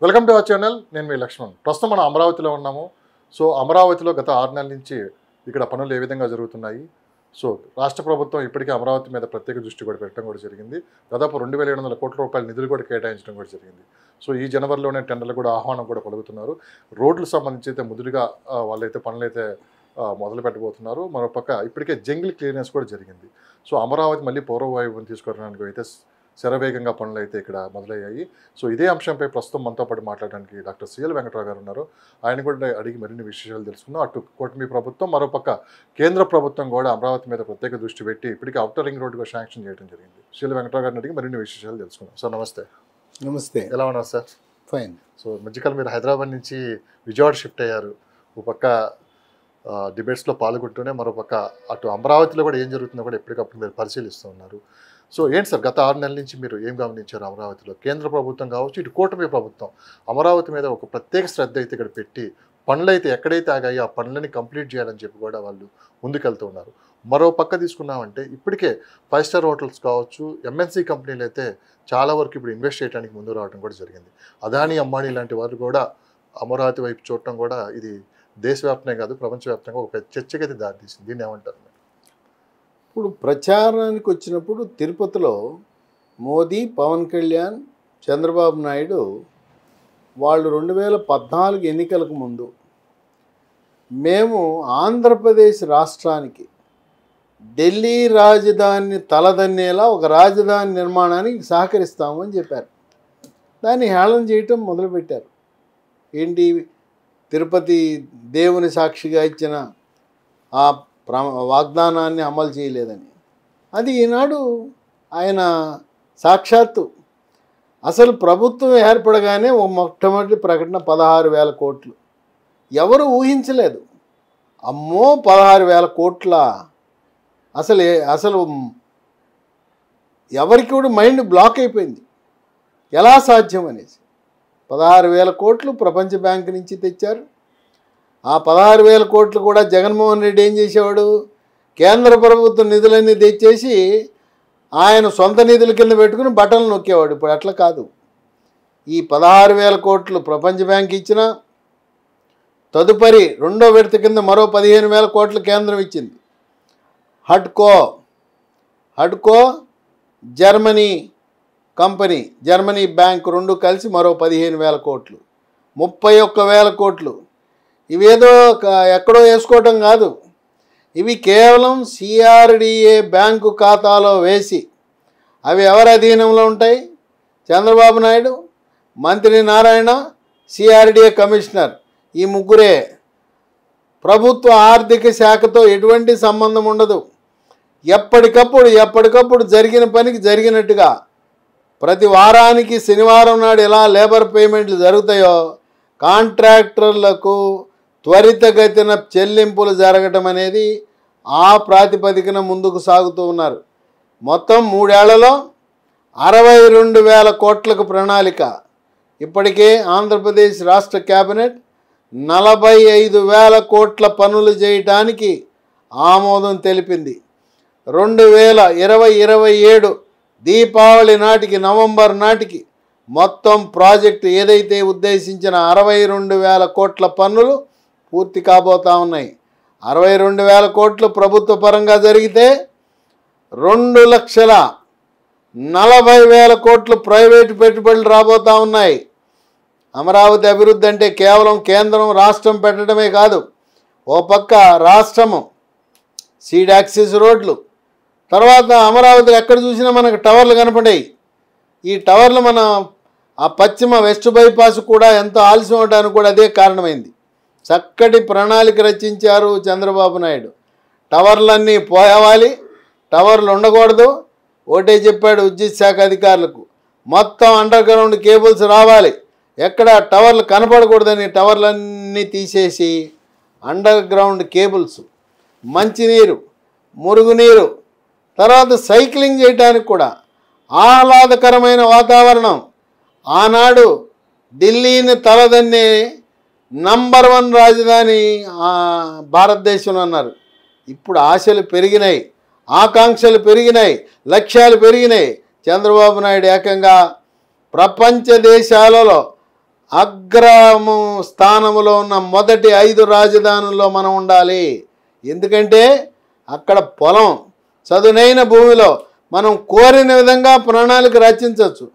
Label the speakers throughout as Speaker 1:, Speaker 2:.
Speaker 1: Welcome to our channel. నేను మీ లక్ష్మణ్. ప్రస్తుతం మనం అమరావతిలో ఉన్నాము. సో అమరావతిలో గత 6 నెలల నుంచి ఇక్కడ పనులు ఏ విధంగా జరుగుతున్నాయి. సో రాష్ట్ర ప్రభుత్వం ఇప్పటికే అమరావతి మీద ప్రత్యేక దృష్టి కూడా పెట్టడం కూడా జరిగింది. దాదాపు 2700 కోట్ల రూపాయల నిధులు కూడా కేటాయించడం కూడా జరిగింది. సో ఈ జనవరిలోనే టెండర్లు కూడా ఆహ్వానం కూడా పలుకుతున్నారు. రోడ్లకు సంబంధించి అయితే ముదురుగా వాళ్ళైతే పనులైతే మొదలు పెట్టబోతున్నారు. మరోపక్క ఇప్పటికే జంగిల్ క్లియరెన్స్ కూడా జరిగింది. సో అమరావతి మళ్ళీ పూర్వవైభవం తీసుకురావడానికి అయితే శరవేగంగా పనులు అయితే ఇక్కడ మొదలయ్యాయి. సో ఇదే అంశంపై ప్రస్తుతం మనతో పాటు మాట్లాడడానికి డాక్టర్ సిఎల్ వెంకటరావు గారు ఉన్నారు. ఆయన కూడా అడిగి మరిన్ని విశేషాలు తెలుసుకుందాం. అటు కూటమి ప్రభుత్వం, మరోపక్క కేంద్ర ప్రభుత్వం కూడా అమరావతి మీద ప్రత్యేక దృష్టి పెట్టి ఇప్పటికే ఔటర్ రింగ్ రోడ్డుగా శాంక్షన్ చేయడం జరిగింది. సిఎల్ వెంకటరావు గారిని అడిగి మరిన్ని విశేషాలు తెలుసుకుందాం. సార్ నమస్తే.
Speaker 2: నమస్తే.
Speaker 1: ఎలా ఉన్నారు సార్?
Speaker 2: ఫైన్.
Speaker 1: సో మధ్యకాలం మీరు హైదరాబాద్ నుంచి విజయవాడ షిఫ్ట్ అయ్యారు. ఒక పక్క డిబేట్స్లో పాల్గొంటూనే మరోపక్క అటు అమరావతిలో కూడా ఏం జరుగుతుందో కూడా ఎప్పటికప్పుడు మీరు పరిశీలిస్తూ ఉన్నారు. సో ఏంటి సార్, గత 6 నెలల నుంచి మీరు ఏం గమనించారు? అమరావతిలో కేంద్ర ప్రభుత్వం కావచ్చు, ఇటు కూటమి ప్రభుత్వం అమరావతి మీద ఒక ప్రత్యేక శ్రద్ధ అయితే ఇక్కడ పెట్టి పనులు అయితే ఎక్కడైతే ఆగాయో ఆ పనులని కంప్లీట్ చేయాలని చెప్పి కూడా వాళ్ళు ముందుకెళ్తూ ఉన్నారు. మరో పక్క తీసుకున్నామంటే ఇప్పటికే 5 స్టార్ హోటల్స్ కావచ్చు, ఎంఎన్సీ కంపెనీలు అయితే చాలా వరకు ఇప్పుడు ఇన్వెస్ట్ చేయడానికి ముందు రావడం కూడా జరిగింది. అదానీ, అంబానీ లాంటి వారు కూడా అమరావతి వైపు చూడటం కూడా ఇది దేశవ్యాప్తంగా కాదు ప్రపంచవ్యాప్తంగా ఒక పెద్ద చర్చకైతే దారితీసింది. దీన్ని ఏమంటారు?
Speaker 2: ఇప్పుడు ప్రచారానికి వచ్చినప్పుడు తిరుపతిలో మోదీ, పవన్ కళ్యాణ్, చంద్రబాబు నాయుడు వాళ్ళు 2014 ఎన్నికలకు ముందు మేము ఆంధ్రప్రదేశ్ రాష్ట్రానికి ఢిల్లీ రాజధానిని తలదన్నేలా ఒక రాజధాని నిర్మాణానికి సహకరిస్తామని చెప్పారు. దాన్ని హేళన చేయటం మొదలుపెట్టారు. ఏంటి, తిరుపతి దేవుని సాక్షిగా ఇచ్చిన ఆ వాగ్దానాన్ని అమలు చేయలేదని. అది ఈనాడు ఆయన సాక్షాత్తు అసలు ప్రభుత్వం ఏర్పడగానే ఓ మొట్టమొదటి ప్రకటన 16,000 కోట్లు. ఎవరు ఊహించలేదు. అమ్మో 16,000 కోట్ల అసలు ఎవరికి కూడా మైండ్ బ్లాక్ అయిపోయింది. ఎలా సాధ్యం అనేసి 16,000 కోట్లు ప్రపంచ బ్యాంక్ నుంచి తెచ్చారు. ఆ 16,000 కోట్లు కూడా జగన్మోహన్ రెడ్డి ఏం చేసేవాడు, కేంద్ర ప్రభుత్వ నిధులన్నీ తెచ్చేసి ఆయన సొంత నిధుల కింద పెట్టుకుని బట్టలు నొక్కేవాడు. ఇప్పుడు అట్లా కాదు. ఈ 16,000 కోట్లు ప్రపంచ బ్యాంక్ ఇచ్చిన తదుపరి రెండో విడత కింద మరో 15,000 కోట్లు కేంద్రం ఇచ్చింది. హడ్కో జర్మనీ కంపెనీ, జర్మనీ బ్యాంక్ రెండు కలిసి మరో 15,000 కోట్లు, 31,000 కోట్లు. ఇవేదో ఎక్కడో వేసుకోవటం కాదు. ఇవి కేవలం సిఆర్డిఏ బ్యాంకు ఖాతాలో వేసి, అవి ఎవరి అధీనంలో ఉంటాయి? చంద్రబాబు నాయుడు, మంత్రి నారాయణ, సిఆర్డిఏ కమిషనర్, ఈ ముగ్గురే. ప్రభుత్వ ఆర్థిక శాఖతో ఎటువంటి సంబంధం ఉండదు. ఎప్పటికప్పుడు జరిగిన పనికి జరిగినట్టుగా ప్రతి వారానికి శనివారం నాడు ఎలా లేబర్ పేమెంట్లు జరుగుతాయో కాంట్రాక్టర్లకు త్వరితగతిన చెల్లింపులు జరగటం అనేది ఆ ప్రాతిపదికన ముందుకు సాగుతూ ఉన్నారు. మొత్తం 3 ఏళ్లలో 62,000 కోట్లకు ప్రణాళిక. ఇప్పటికే ఆంధ్రప్రదేశ్ రాష్ట్ర కేబినెట్ 45,000 కోట్ల పనులు చేయటానికి ఆమోదం తెలిపింది. 2027 దీపావళి నాటికి, నవంబర్ నాటికి మొత్తం ప్రాజెక్టు ఏదైతే ఉద్దేశించిన 62,000 కోట్ల పన్నులు పూర్తి కాబోతా ఉన్నాయి. 62,000 కోట్లు ప్రభుత్వ పరంగా జరిగితే 2,40,000 కోట్లు ప్రైవేటు పెట్టుబడులు రాబోతూ ఉన్నాయి. అమరావతి అభివృద్ధి అంటే కేవలం కేంద్రం రాష్ట్రం పెట్టడమే కాదు. ఓ పక్క రాష్ట్రము సీడ్ యాక్సిస్ రోడ్లు, తర్వాత అమరావతిలో ఎక్కడ చూసినా మనకు టవర్లు కనపడాయి. ఈ టవర్లు మన ఆ పశ్చిమ వెస్ట్ బైపాస్ కూడా ఎంతో ఆలస్యం అవడానికి కూడా అదే కారణమైంది. చక్కటి ప్రణాళిక రచించారు చంద్రబాబు నాయుడు. టవర్లన్నీ పోవాలి, టవర్లు ఉండకూడదు. ఒకటే చెప్పాడు విద్యుత్ శాఖ అధికారులకు, మొత్తం అండర్ గ్రౌండ్ కేబుల్స్ రావాలి, ఎక్కడ టవర్లు కనపడకూడదని టవర్లన్నీ తీసేసి అండర్ గ్రౌండ్ కేబుల్స్, మంచినీరు, మురుగునీరు, తర్వాత సైక్లింగ్ చేయడానికి కూడా ఆహ్లాదకరమైన వాతావరణం. ఆనాడు ఢిల్లీని తలదన్నే నంబర్ 1 రాజధాని భారతదేశంలో అన్నారు. ఇప్పుడు ఆశలు పెరిగినాయి, ఆకాంక్షలు పెరిగినాయి, లక్ష్యాలు పెరిగినాయి. చంద్రబాబు నాయుడు ఏకంగా ప్రపంచ దేశాలలో అగ్రము స్థానంలో ఉన్న మొదటి 5 రాజధానుల్లో మనం ఉండాలి. ఎందుకంటే అక్కడ పొలం, చదునైన భూమిలో మనం కోరిన విధంగా ప్రణాళిక రచించవచ్చు.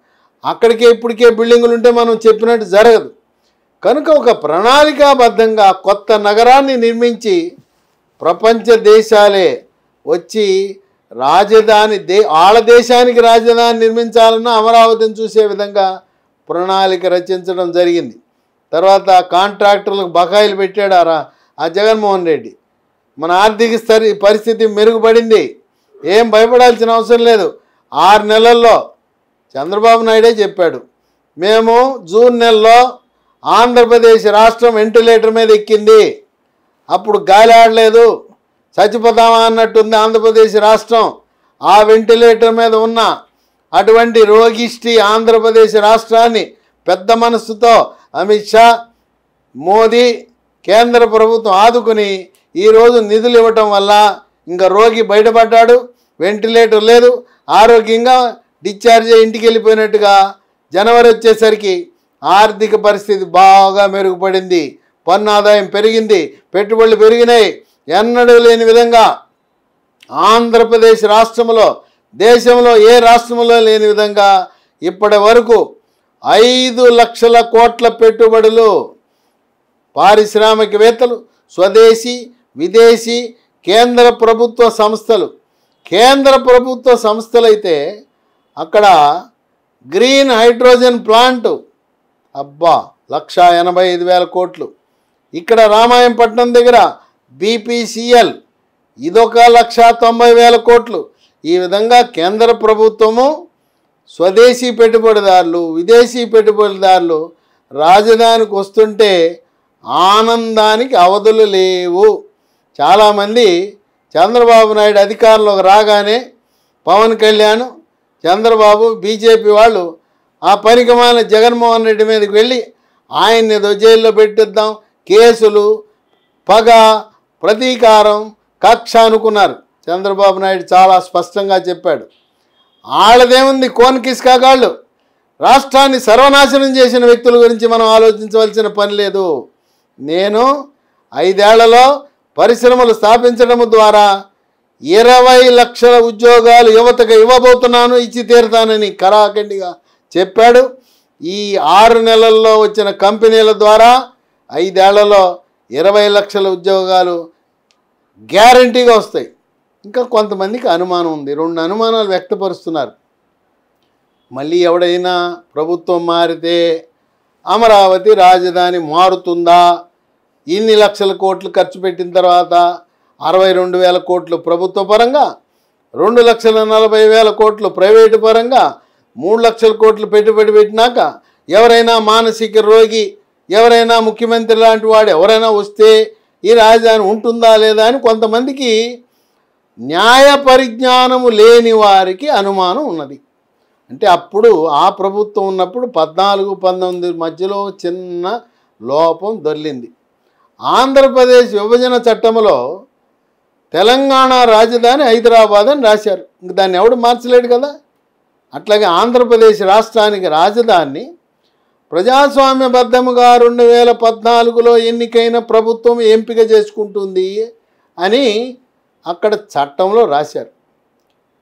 Speaker 2: అక్కడికే ఇప్పటికే బిల్డింగులు ఉంటే మనం చెప్పినట్టు జరగదు. కనుక ఒక ప్రణాళికాబద్ధంగా కొత్త నగరాన్ని నిర్మించి ప్రపంచ దేశాలే వచ్చి రాజధాని వాళ్ళ దేశానికి రాజధాని నిర్మించాలన్న అమరావతిని చూసే విధంగా ప్రణాళిక రచించడం జరిగింది. తర్వాత కాంట్రాక్టర్లకు బకాయిలు పెట్టాడు ఆ జగన్మోహన్ రెడ్డి. మన ఆర్థిక పరిస్థితి మెరుగుపడింది. ఏం భయపడాల్సిన అవసరం లేదు. 6 నెలల్లో చంద్రబాబు నాయుడే చెప్పాడు, మేము జూన్ నెలలో ఆంధ్రప్రదేశ్ రాష్ట్రం వెంటిలేటర్ మీద ఎక్కింది, అప్పుడు గాలి ఆడలేదు, చచ్చిపోతామా అన్నట్టుంది ఆంధ్రప్రదేశ్ రాష్ట్రం. ఆ వెంటిలేటర్ మీద ఉన్న అటువంటి రోగిష్టి ఆంధ్రప్రదేశ్ రాష్ట్రాన్ని పెద్ద మనస్సుతో అమిత్ షా, మోదీ, కేంద్ర ప్రభుత్వం ఆదుకుని ఈరోజు నిధులు ఇవ్వటం వల్ల ఇంకా రోగి బయటపడ్డాడు, వెంటిలేటర్ లేదు, ఆరోగ్యంగా డిశ్చార్జ్ అయ్యి ఇంటికి వెళ్ళిపోయినట్టుగా. జనవరి వచ్చేసరికి ఆర్థిక పరిస్థితి బాగా మెరుగుపడింది, పన్ను ఆదాయం పెరిగింది, పెట్టుబడులు పెరిగినాయి. ఎన్నడూ లేని విధంగా ఆంధ్రప్రదేశ్ రాష్ట్రంలో దేశంలో ఏ రాష్ట్రంలో లేని విధంగా ఇప్పటి వరకు 5 లక్షల కోట్ల పెట్టుబడులు పారిశ్రామికవేత్తలు, స్వదేశీ, విదేశీ, కేంద్ర ప్రభుత్వ సంస్థలు. కేంద్ర ప్రభుత్వ సంస్థలైతే అక్కడ గ్రీన్ హైడ్రోజన్ ప్లాంటు అబ్బా 1,85,000 కోట్లు. ఇక్కడ రామాయంపట్నం దగ్గర బీపీసీఎల్ ఇదొక 1,90,000 కోట్లు. ఈ విధంగా కేంద్ర ప్రభుత్వము, స్వదేశీ పెట్టుబడిదారులు, విదేశీ పెట్టుబడిదారులు రాజధానికి వస్తుంటే ఆనందానికి అవధులు లేవు. చాలామంది చంద్రబాబు నాయుడు అధికారంలోకి రాగానే పవన్ కళ్యాణ్, చంద్రబాబు, బీజేపీ వాళ్ళు ఆ పనికిమాలిన జగన్మోహన్ రెడ్డి మీదకి వెళ్ళి ఆయన్ని ఏదో జైల్లో పెట్టిద్దాం, కేసులు, పగ, ప్రతీకారం, కక్ష అనుకున్నారు. చంద్రబాబు నాయుడు చాలా స్పష్టంగా చెప్పాడు, వాళ్ళదేముంది కోన్ కిస్కాగాళ్ళు, రాష్ట్రాన్ని సర్వనాశనం చేసిన వ్యక్తుల గురించి మనం ఆలోచించవలసిన పని లేదు. నేను 5 ఏళ్లలో పరిశ్రమలు స్థాపించడం ద్వారా 20 లక్షల ఉద్యోగాలు యువతకు ఇవ్వబోతున్నాను, ఇచ్చి తీరుతానని కరాఖండిగా చెప్పాడు. ఈ 6 నెలల్లో వచ్చిన కంపెనీల ద్వారా 5 ఏళ్లలో 20 లక్షల ఉద్యోగాలు గ్యారంటీగా వస్తాయి. ఇంకా కొంతమందికి అనుమానం ఉంది, 2 అనుమానాలు వ్యక్తపరుస్తున్నారు. మళ్ళీ ఎవడైనా ప్రభుత్వం మారితే అమరావతి రాజధాని మారుతుందా? ఇన్ని లక్షల కోట్లు ఖర్చు పెట్టిన తర్వాత 62,000 కోట్లు ప్రభుత్వ పరంగా, 2,40,000 కోట్లు ప్రైవేటు పరంగా, 3 లక్షల కోట్లు పెట్టుబడి పెట్టినాక ఎవరైనా మానసిక రోగి, ఎవరైనా ముఖ్యమంత్రి లాంటి వాడు ఎవరైనా వస్తే ఈ రాజధాని ఉంటుందా లేదా అని కొంతమందికి, న్యాయ పరిజ్ఞానము లేని వారికి అనుమానం ఉన్నది. అంటే అప్పుడు ఆ ప్రభుత్వం ఉన్నప్పుడు 14-19 మధ్యలో చిన్న లోపం దొర్లింది. ఆంధ్రప్రదేశ్ విభజన చట్టంలో తెలంగాణ రాజధాని హైదరాబాద్ అని రాశారు. ఇంక దాన్ని ఎవడు మార్చలేడు కదా. అట్లాగే ఆంధ్రప్రదేశ్ రాష్ట్రానికి రాజధాని ప్రజాస్వామ్యబద్ధముగా 2014లో ఎన్నికైన ప్రభుత్వం ఎంపిక చేసుకుంటుంది అని అక్కడ చట్టంలో రాశారు.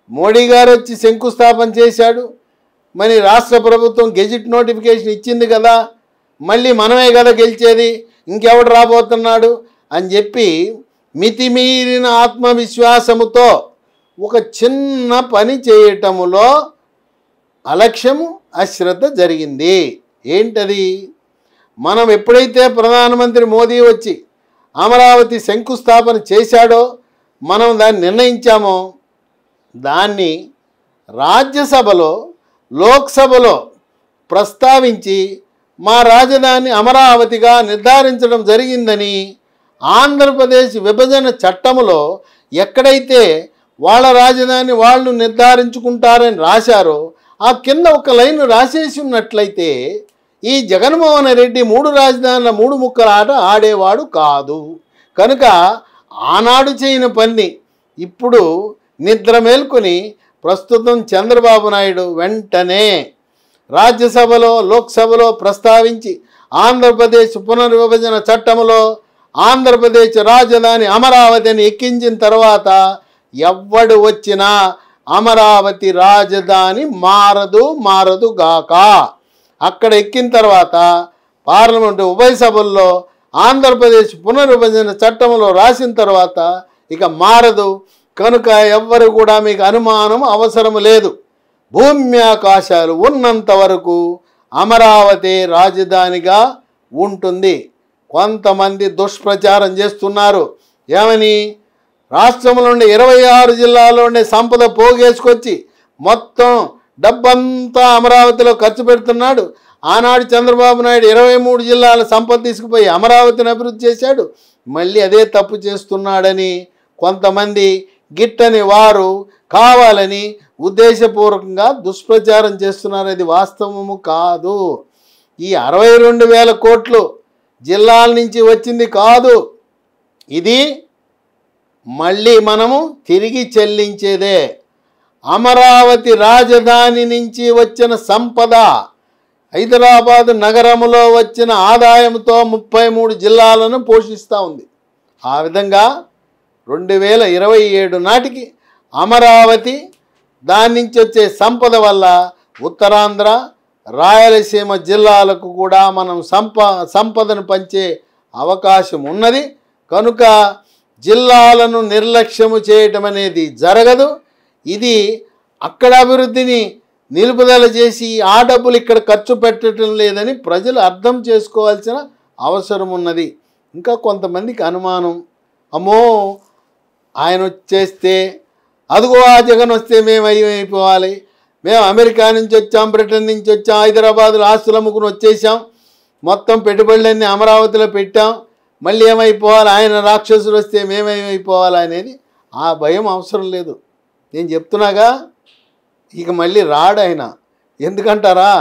Speaker 2: మోడీ గారు వచ్చి శంకుస్థాపన చేశాడు. మరి రాష్ట్ర ప్రభుత్వం గెజిట్ నోటిఫికేషన్ ఇచ్చింది కదా, మళ్ళీ మనమే కదా గెలిచేది, ఇంకెవడు రాబోతున్నాడు అని చెప్పి మితిమీరిన ఆత్మవిశ్వాసముతో ఒక చిన్న పని చేయటములో అలక్ష్యము, అశ్రద్ధ జరిగింది. ఏంటది? మనం ఎప్పుడైతే ప్రధానమంత్రి మోదీ వచ్చి అమరావతి శంకుస్థాపన చేశాడో, మనం దాన్ని నిర్ణయించామో, దాన్ని రాజ్యసభలో, లోక్సభలో ప్రస్తావించి మా రాజధాని అమరావతిగా నిర్ధారించడం జరిగిందని ఆంధ్రప్రదేశ్ విభజన చట్టములో ఎక్కడైతే వాళ్ళ రాజధాని వాళ్ళు నిర్ధారించుకుంటారని రాశారో ఆ కింద ఒక లైన్ రాసేసి ఉన్నట్లయితే ఈ జగన్మోహన్ రెడ్డి 3 రాజధానుల 3 ముక్కల ఆట ఆడేవాడు కాదు. కనుక ఆనాడు చేయని పని ఇప్పుడు నిద్ర మేల్కొని ప్రస్తుతం చంద్రబాబు నాయుడు వెంటనే రాజ్యసభలో, లోక్సభలో ప్రస్తావించి ఆంధ్రప్రదేశ్ పునర్విభజన చట్టంలో ఆంధ్రప్రదేశ్ రాజధాని అమరావతిని ఎక్కించిన తర్వాత ఎవ్వడు వచ్చినా అమరావతి రాజధాని మారదు గాక. అక్కడ ఎక్కిన తర్వాత పార్లమెంటు ఉభయ సభల్లో ఆంధ్రప్రదేశ్ పునర్విభజన చట్టంలో రాసిన తర్వాత ఇక మారదు. కనుక ఎవ్వరు కూడా మీకు అనుమానం అవసరం లేదు. భూమి ఆకాశాలు ఉన్నంత వరకు అమరావతి రాజధానిగా ఉంటుంది. కొంతమంది దుష్ప్రచారం చేస్తున్నారు. ఏమని? రాష్ట్రంలో ఉండే 26 జిల్లాల్లో ఉండే సంపద పోగేసుకొచ్చి మొత్తం డబ్బంతా అమరావతిలో ఖర్చు పెడుతున్నాడు. ఆనాడు చంద్రబాబు నాయుడు 23 జిల్లాల సంపద తీసుకుపోయి అమరావతిని అభివృద్ధి చేశాడు. మళ్ళీ అదే తప్పు చేస్తున్నాడని కొంతమంది గిట్టని వారు కావాలని ఉద్దేశపూర్వకంగా దుష్ప్రచారం చేస్తున్నారు. అది వాస్తవము కాదు. ఈ 62,000 కోట్లు జిల్లాల నుంచి వచ్చింది కాదు. ఇది మళ్ళీ మనము తిరిగి చెల్లించేదే. అమరావతి రాజధాని నుంచి వచ్చిన సంపద హైదరాబాదు నగరంలో వచ్చిన ఆదాయంతో 33 జిల్లాలను పోషిస్తూ ఉంది. ఆ విధంగా 2027 నాటికి అమరావతి దాని నుంచి వచ్చే సంపద వల్ల ఉత్తరాంధ్ర రాయలసీమ జిల్లాలకు కూడా మనం సంపదను పంచే అవకాశం ఉన్నది. కనుక జిల్లాలను నిర్లక్ష్యము చేయటం అనేది జరగదు. ఇది అక్కడ అభివృద్ధిని నిలుపుదల చేసి ఆ డబ్బులు ఇక్కడ ఖర్చు పెట్టడం లేదని ప్రజలు అర్థం చేసుకోవాల్సిన అవసరం ఉన్నది. ఇంకా కొంతమందికి అనుమానం, అమ్మో ఆయన వచ్చేస్తే అదిగో ఆ జగన్ వస్తే మేము అయిపోవాలి, మేము అమెరికా నుంచి వచ్చాం, బ్రిటన్ నుంచి వచ్చాం, హైదరాబాద్లో ఆస్తులు అమ్ముకుని వచ్చేసాం, మొత్తం పెట్టుబడులన్నీ అమరావతిలో పెట్టాం, మళ్ళీ ఏమైపోవాలి, ఆయన రాక్షసులు వస్తే మేమేమైపోవాలి అనేది ఆ భయం అవసరం లేదు. నేను చెప్తున్నాగా, ఇక మళ్ళీ రాడు ఆయన. ఎందుకంటారా?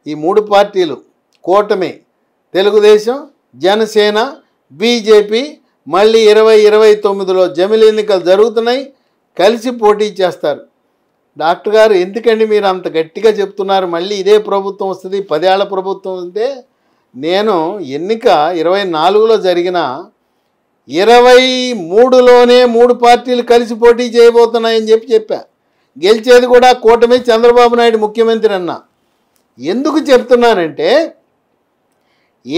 Speaker 2: ఈ 3 పార్టీలు కూటమి, తెలుగుదేశం, జనసేన, బీజేపీ మళ్ళీ 2029లో జమిలి ఎన్నికలు జరుగుతున్నాయి, కలిసి పోటీ చేస్తారు. డాక్టర్ గారు ఎందుకండి మీరు అంత గట్టిగా చెప్తున్నారు? మళ్ళీ ఇదే ప్రభుత్వం వస్తుంది, 10 ఏళ్ల ప్రభుత్వం అంటే నేను ఎన్నిక 24లో జరిగిన 23లోనే 3 పార్టీలు కలిసి పోటీ చేయబోతున్నాయని చెప్పా. గెలిచేది కూడా కూటమి, చంద్రబాబు నాయుడు ముఖ్యమంత్రి అన్న. ఎందుకు చెప్తున్నానంటే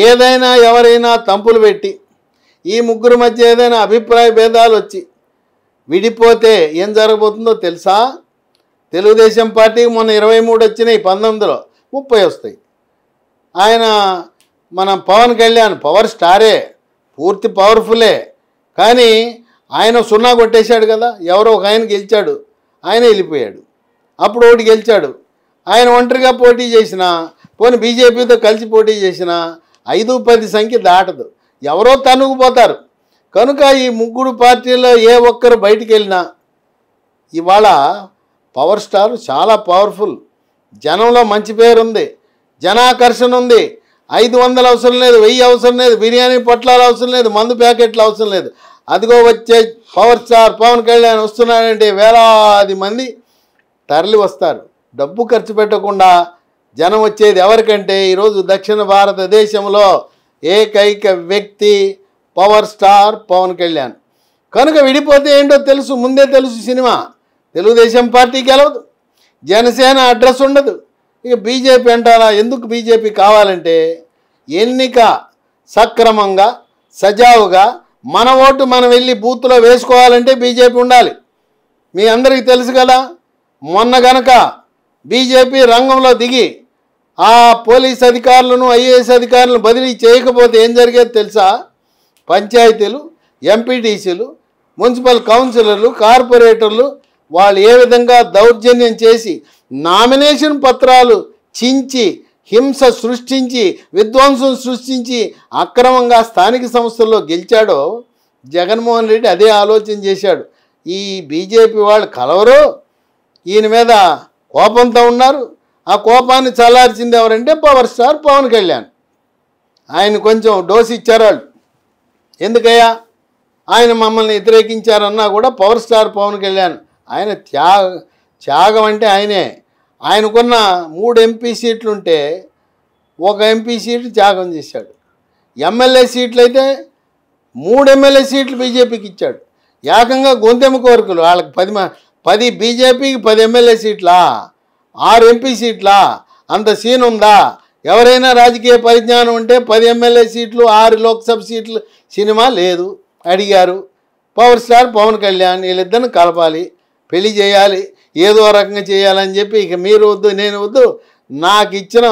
Speaker 2: ఏదైనా ఎవరైనా తంపులు పెట్టి ఈ ముగ్గురు మధ్య ఏదైనా అభిప్రాయ భేదాలు వచ్చి విడిపోతే ఏం జరగబోతుందో తెలుసా? తెలుగుదేశం పార్టీకి మొన్న 23 వచ్చినాయి, 19లో 30 వస్తాయి. ఆయన మన పవన్ కళ్యాణ్ పవర్ స్టారే, పూర్తి పవర్ఫుల్లే, కానీ ఆయన 0 కొట్టేశాడు కదా. ఎవరో ఒక ఆయన గెలిచాడు, ఆయన వెళ్ళిపోయాడు. అప్పుడు ఒకటి గెలిచాడు, ఆయన ఒంటరిగా పోటీ చేసినా, పోనీ బీజేపీతో కలిసి పోటీ చేసినా 5-10 సంఖ్య దాటదు, ఎవరో తనుకుపోతారు. కనుక ఈ 3 పార్టీల్లో ఏ ఒక్కరు బయటికి వెళ్ళినా ఇవాళ పవర్ స్టార్ చాలా పవర్ఫుల్, జనంలో మంచి పేరు ఉంది, జనాకర్షణ ఉంది. 500 అవసరం లేదు, 1000 అవసరం లేదు, బిర్యానీ పొట్లాలు అవసరం లేదు, మందు ప్యాకెట్లు అవసరం లేదు. అదిగో వచ్చే పవర్ స్టార్ పవన్ కళ్యాణ్ వస్తున్నాడంటే వేలాది మంది తరలి వస్తారు. డబ్బు ఖర్చు పెట్టకుండా జనం వచ్చేది ఎవరికంటే ఈరోజు దక్షిణ భారతదేశంలో ఏకైక వ్యక్తి పవర్ స్టార్ పవన్ కళ్యాణ్. కనుక విడిపోతే ఏంటో తెలుసు, ముందే తెలుసు. సినిమా తెలుగుదేశం పార్టీ గెలవదు, జనసేన అడ్రస్ ఉండదు, ఇక బీజేపీ అంటారా? ఎందుకు బీజేపీ కావాలంటే ఎన్నిక సక్రమంగా సజావుగా మన ఓటు మనం వెళ్ళి బూత్లో వేసుకోవాలంటే బీజేపీ ఉండాలి. మీ అందరికీ తెలుసు కదా, మొన్న గనక బీజేపీ రంగంలో దిగి ఆ పోలీస్ అధికారులను ఐఏఎస్ అధికారులను బదిలీ చేయకపోతే ఏం జరిగేది తెలుసా? పంచాయతీలు, ఎంపీటీసీలు, మున్సిపల్ కౌన్సిలర్లు, కార్పొరేటర్లు వాళ్ళు ఏ విధంగా దౌర్జన్యం చేసి నామినేషన్ పత్రాలు చించి హింస సృష్టించి విధ్వంసం సృష్టించి అక్రమంగా స్థానిక సంస్థల్లో గెలిచాడో జగన్మోహన్ రెడ్డి అదే ఆలోచన చేశాడు. ఈ బీజేపీ వాళ్ళు కలవరు, ఈయన మీద కోపంతో ఉన్నారు. ఆ కోపాన్ని చల్లార్చింది ఎవరంటే పవర్ స్టార్ పవన్ కళ్యాణ్. ఆయన కొంచెం డోసు ఇచ్చారు వాళ్ళు. ఎందుకయ్యా ఆయన మమ్మల్ని వ్యతిరేకించారన్నా కూడా పవర్ స్టార్ పవన్ కళ్యాణ్ ఆయన త్యాగం అంటే ఆయనే. ఆయనకున్న 3 ఎంపీ సీట్లుంటే ఒక ఎంపీ సీట్లు త్యాగం చేశాడు. ఎమ్మెల్యే సీట్లు అయితే 3 ఎమ్మెల్యే సీట్లు బీజేపీకి ఇచ్చాడు. ఏకంగా గొంతెమ్మ కోరికలు వాళ్ళకి 10 బీజేపీకి 10 ఎమ్మెల్యే సీట్లా, 6 ఎంపీ సీట్లా, అంత సీన్ ఉందా? ఎవరైనా రాజకీయ పరిజ్ఞానం ఉంటే 10 ఎమ్మెల్యే సీట్లు 6 లోక్సభ సీట్లు సినిమా లేదు. అడిగారు పవర్ స్టార్ పవన్ కళ్యాణ్, వీళ్ళిద్దరిని కలపాలి, పెళ్లి చేయాలి, ఏదో రకంగా చేయాలని చెప్పి ఇక మీరు వద్దు నేను వద్దు, నాకు ఇచ్చిన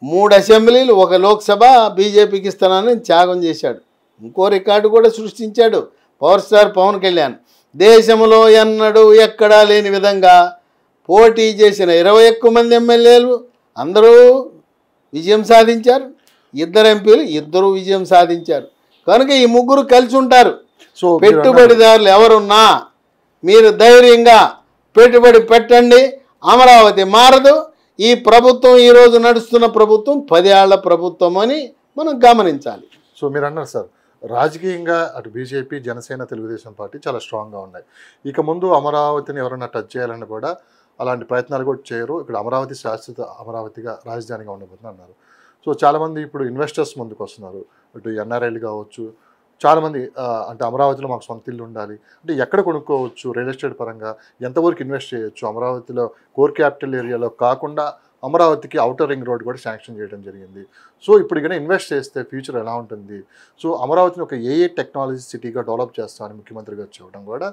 Speaker 2: 3 అసెంబ్లీలు 1 లోక్సభ బీజేపీకి ఇస్తానని త్యాగం చేశాడు. ఇంకో రికార్డు కూడా సృష్టించాడు పవర్ స్టార్ పవన్ కళ్యాణ్. దేశంలో ఎన్నడూ ఎక్కడా లేని విధంగా పోటీ చేసిన 21 మంది ఎమ్మెల్యేలు అందరూ విజయం సాధించారు. 2 ఎంపీలు ఇద్దరు విజయం సాధించారు. కనుక ఈ ముగ్గురు కలిసి ఉంటారు.
Speaker 1: సో
Speaker 2: పెట్టుబడిదారులు ఎవరున్నా మీరు ధైర్యంగా పెట్టుబడి పెట్టండి. అమరావతి మారదు. ఈ ప్రభుత్వం ఈరోజు నడుస్తున్న ప్రభుత్వం 10 ఏళ్ల ప్రభుత్వం అని మనం గమనించాలి.
Speaker 1: సో మీరు అన్నారు సార్, రాజకీయంగా అటు బీజేపీ, జనసేన, తెలుగుదేశం పార్టీ చాలా స్ట్రాంగ్గా ఉన్నాయి. ఇక ముందు అమరావతిని ఎవరైనా టచ్ చేయాలని కూడా అలాంటి ప్రయత్నాలు కూడా చేయరు. ఇక్కడ అమరావతి శాశ్వత అమరావతిగా రాజధానిగా ఉండబోతుంది అన్నారు. సో చాలామంది ఇప్పుడు ఇన్వెస్టర్స్ ముందుకు వస్తున్నారు. ఇటు ఎన్ఆర్ఐలు కావచ్చు, చాలామంది అంటే అమరావతిలో మాకు సొంత ఇల్లు ఉండాలి అంటే ఎక్కడ కొనుక్కోవచ్చు, రియల్ ఎస్టేట్ పరంగా ఎంతవరకు ఇన్వెస్ట్ చేయొచ్చు, అమరావతిలో కోర్ క్యాపిటల్ ఏరియాలో కాకుండా అమరావతికి అవుటర్ రింగ్ రోడ్ కూడా శాంక్షన్ చేయడం జరిగింది. సో ఇప్పుడు ఇక ఇన్వెస్ట్ చేస్తే ఫ్యూచర్ ఎలా ఉంటుంది? సో అమరావతిని ఒక ఏఏ టెక్నాలజీ సిటీగా డెవలప్ చేస్తామని ముఖ్యమంత్రి గారు చెప్పడం కూడా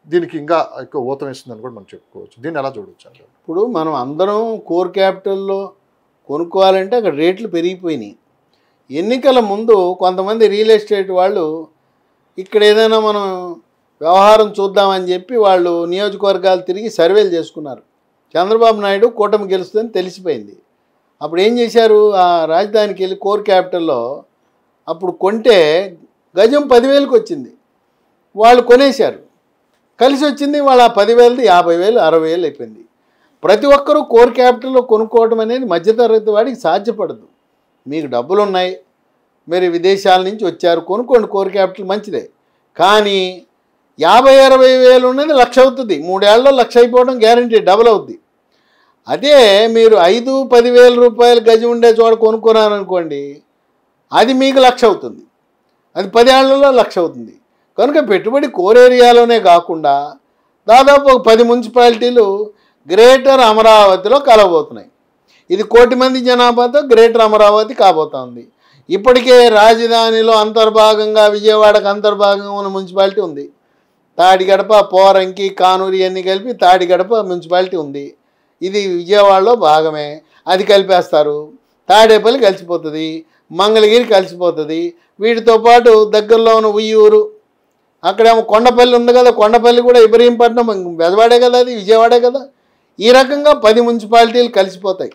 Speaker 1: దీనికి ఇంకా ఎక్కువ ఊతం ఇస్తుందని కూడా మనం చెప్పుకోవచ్చు. దీన్ని ఎలా చూడవచ్చు అంటే,
Speaker 2: ఇప్పుడు మనం అందరం కోర్ క్యాపిటల్లో కొనుక్కోవాలంటే అక్కడ రేట్లు పెరిగిపోయినాయి. ఎన్నికల ముందు కొంతమంది రియల్ ఎస్టేట్ వాళ్ళు ఇక్కడ ఏదైనా మనం వ్యవహారం చూద్దామని చెప్పి వాళ్ళు నియోజకవర్గాలు తిరిగి సర్వేలు చేసుకున్నారు. చంద్రబాబు నాయుడు కూటమి గెలుస్తుందని తెలిసిపోయింది. అప్పుడు ఏం చేశారు, ఆ రాజధానికి వెళ్ళి కోర్ క్యాపిటల్లో అప్పుడు కొంటే గజం 10,000కి వచ్చింది. వాళ్ళు కొనేశారు, కలిసి వచ్చింది. వాళ్ళ 10,000ది 50,000 60,000 అయిపోయింది. ప్రతి ఒక్కరూ కోర్ క్యాపిటల్లో కొనుక్కోవడం అనేది మధ్యతరగతి వాడికి సాధ్యపడదు. మీకు డబ్బులు ఉన్నాయి, మీరు విదేశాల నుంచి వచ్చారు, కొనుక్కోండి, కోర్ క్యాపిటల్ మంచిదే. కానీ 50,000-60,000 ఉన్నది 1,00,000 అవుతుంది. 3 ఏళ్లలో 1,00,000 అయిపోవడం గ్యారంటీ, డబుల్ అవుద్ది. అదే మీరు 5-10,000 రూపాయలు గజం ఉండే చోట కొనుక్కున్నారనుకోండి, అది మీకు 1,00,000 అవుతుంది. అది 10 ఏళ్లలో 1,00,000 అవుతుంది. కనుక పెట్టుబడి కోర్ ఏరియాలోనే కాకుండా దాదాపు ఒక 10 మున్సిపాలిటీలు గ్రేటర్ అమరావతిలో కలవబోతున్నాయి. ఇది 1 కోటి మంది జనాభాతో గ్రేటర్ అమరావతి కాబోతోంది. ఇప్పటికే రాజధానిలో అంతర్భాగంగా విజయవాడకు అంతర్భాగంగా ఉన్న మున్సిపాలిటీ ఉంది. తాడిగడప, పోరంకి, కానూరు అన్నీ కలిపి తాడిగడప మున్సిపాలిటీ ఉంది. ఇది విజయవాడలో భాగమే. అది కలిపేస్తారు. తాడేపల్లి కలిసిపోతుంది, మంగళగిరి కలిసిపోతుంది. వీటితో పాటు దగ్గరలో ఉన్న ఉయ్యూరు, అక్కడేమో కొండపల్లి ఉంది కదా, కొండపల్లి కూడా ఇబ్రహీంపట్నం బెజవాడే కదా, అది విజయవాడే కదా. ఈ రకంగా 10 మున్సిపాలిటీలు కలిసిపోతాయి.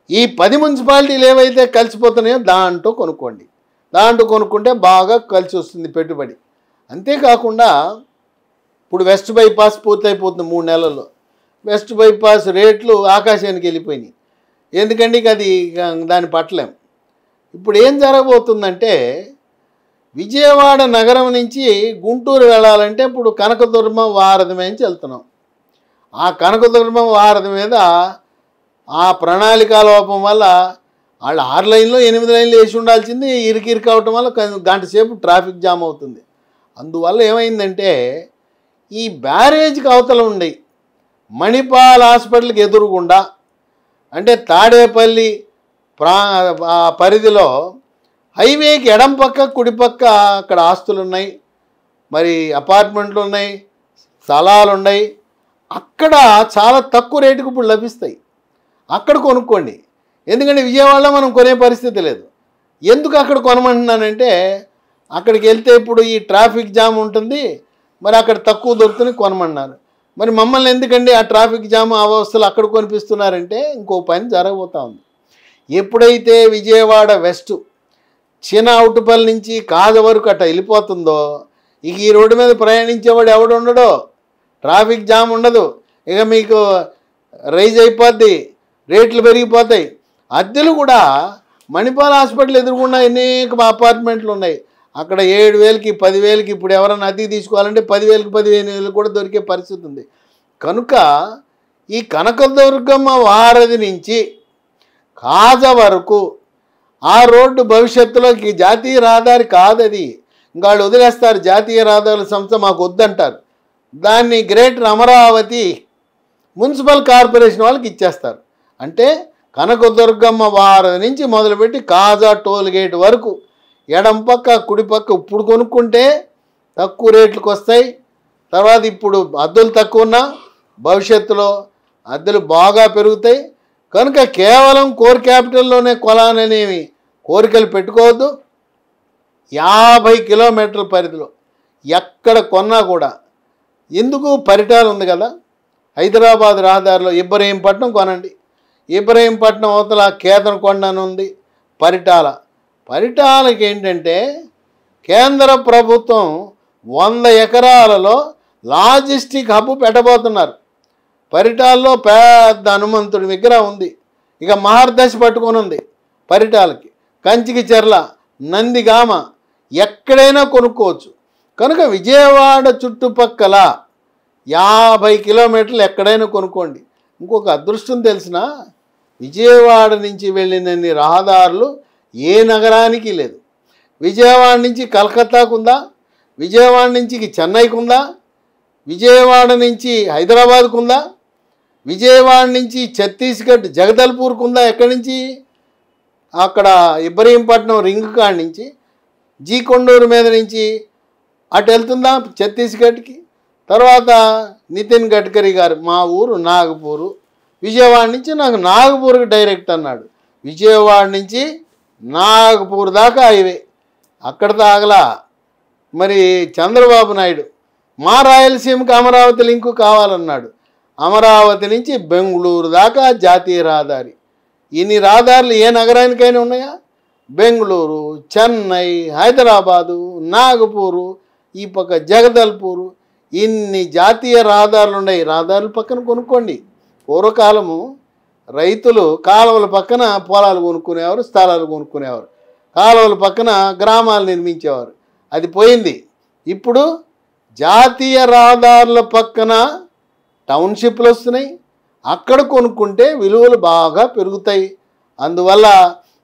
Speaker 2: ఈ 10 మున్సిపాలిటీలు ఏవైతే కలిసిపోతున్నాయో దాంట్లో కొనుక్కోండి. దాంట్లో కొనుక్కుంటే బాగా కలిసి వస్తుంది పెట్టుబడి. అంతేకాకుండా ఇప్పుడు వెస్ట్ బైపాస్ పూర్తయిపోతుంది 3 నెలల్లో. వెస్ట్ బైపాస్ రేట్లు ఆకాశానికి వెళ్ళిపోయినాయి. ఎందుకంటే ఇక అది దాన్ని పట్టలేం. ఇప్పుడు ఏం జరగబోతుందంటే, విజయవాడ నగరం నుంచి గుంటూరు వెళ్ళాలంటే ఇప్పుడు కనకదుర్గ వారధి నుంచి వెళ్తున్నాం. ఆ కనకదుర్గ వారధి మీద ఆ ప్రణాళిక లోపం వల్ల వాళ్ళు 6 లైన్లో 8 లైన్లు వేసి ఉండాల్సింది ఇరికి అవటం వల్ల గంట సేపు ట్రాఫిక్ జామ్ అవుతుంది. అందువల్ల ఏమైందంటే, ఈ బ్యారేజ్కి అవతల ఉండి మణిపాల్ హాస్పిటల్కి ఎదురుగుండా అంటే తాడేపల్లి పరిధిలో హైవేకి ఎడం పక్క కుడి పక్క అక్కడ ఆస్తులు ఉన్నాయి, మరి అపార్ట్మెంట్లు ఉన్నాయి, స్థలాలు ఉన్నాయి. అక్కడ చాలా తక్కువ రేటుకు ఇప్పుడు లభిస్తాయి. అక్కడ కొనుక్కోండి. ఎందుకంటే విజయవాడలో మనం కొనే పరిస్థితి లేదు. ఎందుకు అక్కడ కొనమంటున్నానంటే, అక్కడికి వెళ్తే ఇప్పుడు ఈ ట్రాఫిక్ జామ్ ఉంటుంది, మరి అక్కడ తక్కువ దొరుకుతుంది కొనమన్నారు. మరి మమ్మల్ని ఎందుకండి ఆ ట్రాఫిక్ జామ్ అవస్థలు అక్కడ కొనిపిస్తున్నారంటే ఇంకో పని జరగబోతూ ఉంది. ఎప్పుడైతే విజయవాడ వెస్ట్ చిన్న అవుటుపల్లి నుంచి కాజ వరకు అట్ట వెళ్ళిపోతుందో, ఇక ఈ రోడ్డు మీద ప్రయాణించేవాడు ఎవడు ఉండడో, ట్రాఫిక్ జామ్ ఉండదు, ఇక మీకు రైజ్ అయిపోద్ది, రేట్లు పెరిగిపోతాయి. అద్దెలు కూడా మణిపాల్ హాస్పిటల్ ఎదురుకుండా అనేక అపార్ట్మెంట్లు ఉన్నాయి. అక్కడ 7,000కి 10,000కి ఇప్పుడు ఎవరైనా అద్దెకి తీసుకోవాలంటే 10,000కి 15,000 కూడా దొరికే పరిస్థితి ఉంది. కనుక ఈ కనకదుర్గమ్మ వారధి నుంచి కాజా వరకు ఆ రోడ్డు భవిష్యత్తులోకి జాతీయ రహదారి కాదది. ఇంకా వాళ్ళు వదిలేస్తారు, జాతీయ రహదారుల సంస్థ మాకు వద్దంటారు. దాన్ని గ్రేటర్ అమరావతి మున్సిపల్ కార్పొరేషన్ వాళ్ళకి ఇచ్చేస్తారు. అంటే కనకదుర్గమ్మ వారం నుంచి మొదలుపెట్టి కాజా టోల్ గేట్ వరకు ఎడం పక్క కుడి పక్క ఇప్పుడు కొనుక్కుంటే తక్కువ రేట్లకు వస్తాయి. తర్వాత ఇప్పుడు అద్దెలు తక్కువ ఉన్నా భవిష్యత్తులో అద్దెలు బాగా పెరుగుతాయి. కనుక కేవలం కోర్ క్యాపిటల్లోనే కొలాననేవి కోరికలు పెట్టుకోవద్దు. 50 కిలోమీటర్ల పరిధిలో ఎక్కడ కొన్నా కూడా, ఎందుకు పరిటాలు ఉంది కదా, హైదరాబాద్ రహదారిలో ఇబ్రహీంపట్నం కొనండి. ఇబ్రహీంపట్నం అవతల కేతనకొండ అని ఉంది. పరిటాలకి ఏంటంటే కేంద్ర ప్రభుత్వం 100 ఎకరాలలో లాజిస్టిక్ హబ్ పెట్టబోతున్నారు. పరిటాల్లో పెద్ద హనుమంతుడి విగ్రహం ఉంది. ఇక మహర్దశ పట్టుకొని ఉంది పరిటాలకి. కంచికి చెర్ల, నందిగామ ఎక్కడైనా కొనుక్కోవచ్చు. కనుక విజయవాడ చుట్టుపక్కల 50 కిలోమీటర్లు ఎక్కడైనా కొనుక్కోండి. ఇంకొక అదృష్టం తెలిసిన, విజయవాడ నుంచి వెళ్ళినన్ని రహదారులు ఏ నగరానికి లేదు. విజయవాడ నుంచి కలకత్తాకు ఉందా, విజయవాడ నుంచి చెన్నైకి ఉందా, విజయవాడ నుంచి హైదరాబాద్కు ఉందా, విజయవాడ నుంచి ఛత్తీస్గఢ్ జగదల్పూర్కు ఉందా? ఎక్కడి నుంచి? అక్కడ ఇబ్రహీంపట్నం రింగ్ కాడి నుంచి కొండూరు మీద నుంచి అటు వెళ్తుందా ఛత్తీస్గఢ్కి. తర్వాత నితిన్ గడ్కరీ గారు మా ఊరు నాగపూరు, విజయవాడ నుంచి నాకు నాగపూర్కి డైరెక్ట్ అన్నాడు. విజయవాడ నుంచి నాగపూర్ దాకా హైవే, అక్కడ తాగలా. మరి చంద్రబాబు నాయుడు మా రాయలసీమకి అమరావతి లింకు కావాలన్నాడు. అమరావతి నుంచి బెంగళూరు దాకా జాతీయ రహదారి. ఇన్ని రహదారులు ఏ నగరానికైనా ఉన్నాయా? బెంగళూరు, చెన్నై, హైదరాబాదు, నాగపూరు, ఈ పక్క జగదల్పూరు, ఇన్ని జాతీయ రహదారులు ఉన్నాయి. రహదారుల పక్కన కొనుక్కోండి. పూర్వకాలము రైతులు కాలువల పక్కన పొలాలు కొనుక్కునేవారు, స్థలాలు కొనుక్కునేవారు. కాలువల పక్కన గ్రామాలు నిర్మించేవారు. అది పోయింది. ఇప్పుడు జాతీయ రహదారుల పక్కన టౌన్షిప్లు వస్తున్నాయి. అక్కడ కొనుక్కుంటే విలువలు బాగా పెరుగుతాయి. అందువల్ల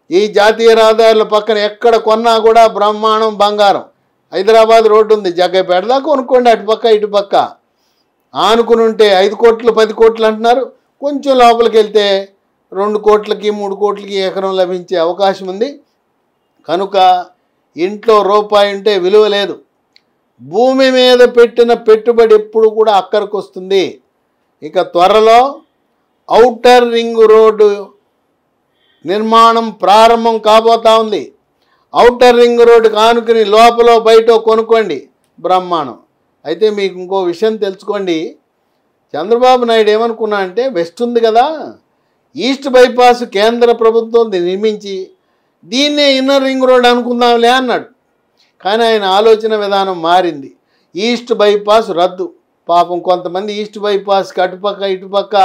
Speaker 2: ఈ జాతీయ రహదారుల పక్కన ఎక్కడ కొన్నా కూడా బ్రహ్మాండం బంగారం. హైదరాబాద్ రోడ్డు ఉంది, జగ్గైపేట దాకా కొనుక్కోండి. అటుపక్క ఇటుపక్క ఆనుకుని ఉంటే 5 కోట్లు 10 కోట్లు అంటున్నారు. కొంచెం లోపలికి వెళ్తే 2 కోట్లకి 3 కోట్లకి ఎకరం లభించే అవకాశం ఉంది. కనుక ఇంట్లో రూపాయి ఉంటే విలువ లేదు. భూమి మీద పెట్టిన పెట్టుబడి ఎప్పుడు కూడా అక్కడికి వస్తుంది. ఇక త్వరలో ఔటర్ రింగ్ రోడ్డు నిర్మాణం ప్రారంభం కాబోతా ఉంది. ఔటర్ రింగ్ రోడ్డు కానుకుని లోపల బయట కొనుక్కోండి, బ్రహ్మాండం. అయితే మీకు ఇంకో విషయం తెలుసుకోండి. చంద్రబాబు నాయుడు ఏమనుకున్నా అంటే, వెస్ట్ ఉంది కదా, ఈస్ట్ బైపాస్ కేంద్ర ప్రభుత్వం నిర్మించి దీన్నే ఇన్నర్ రింగ్ రోడ్ అనుకుందాంలే అన్నాడు. కానీ ఆయన ఆలోచన విధానం మారింది. ఈస్ట్ బైపాస్ రద్దు. పాపం కొంతమంది ఈస్ట్ బైపాస్కి అటుపక్క ఇటుపక్క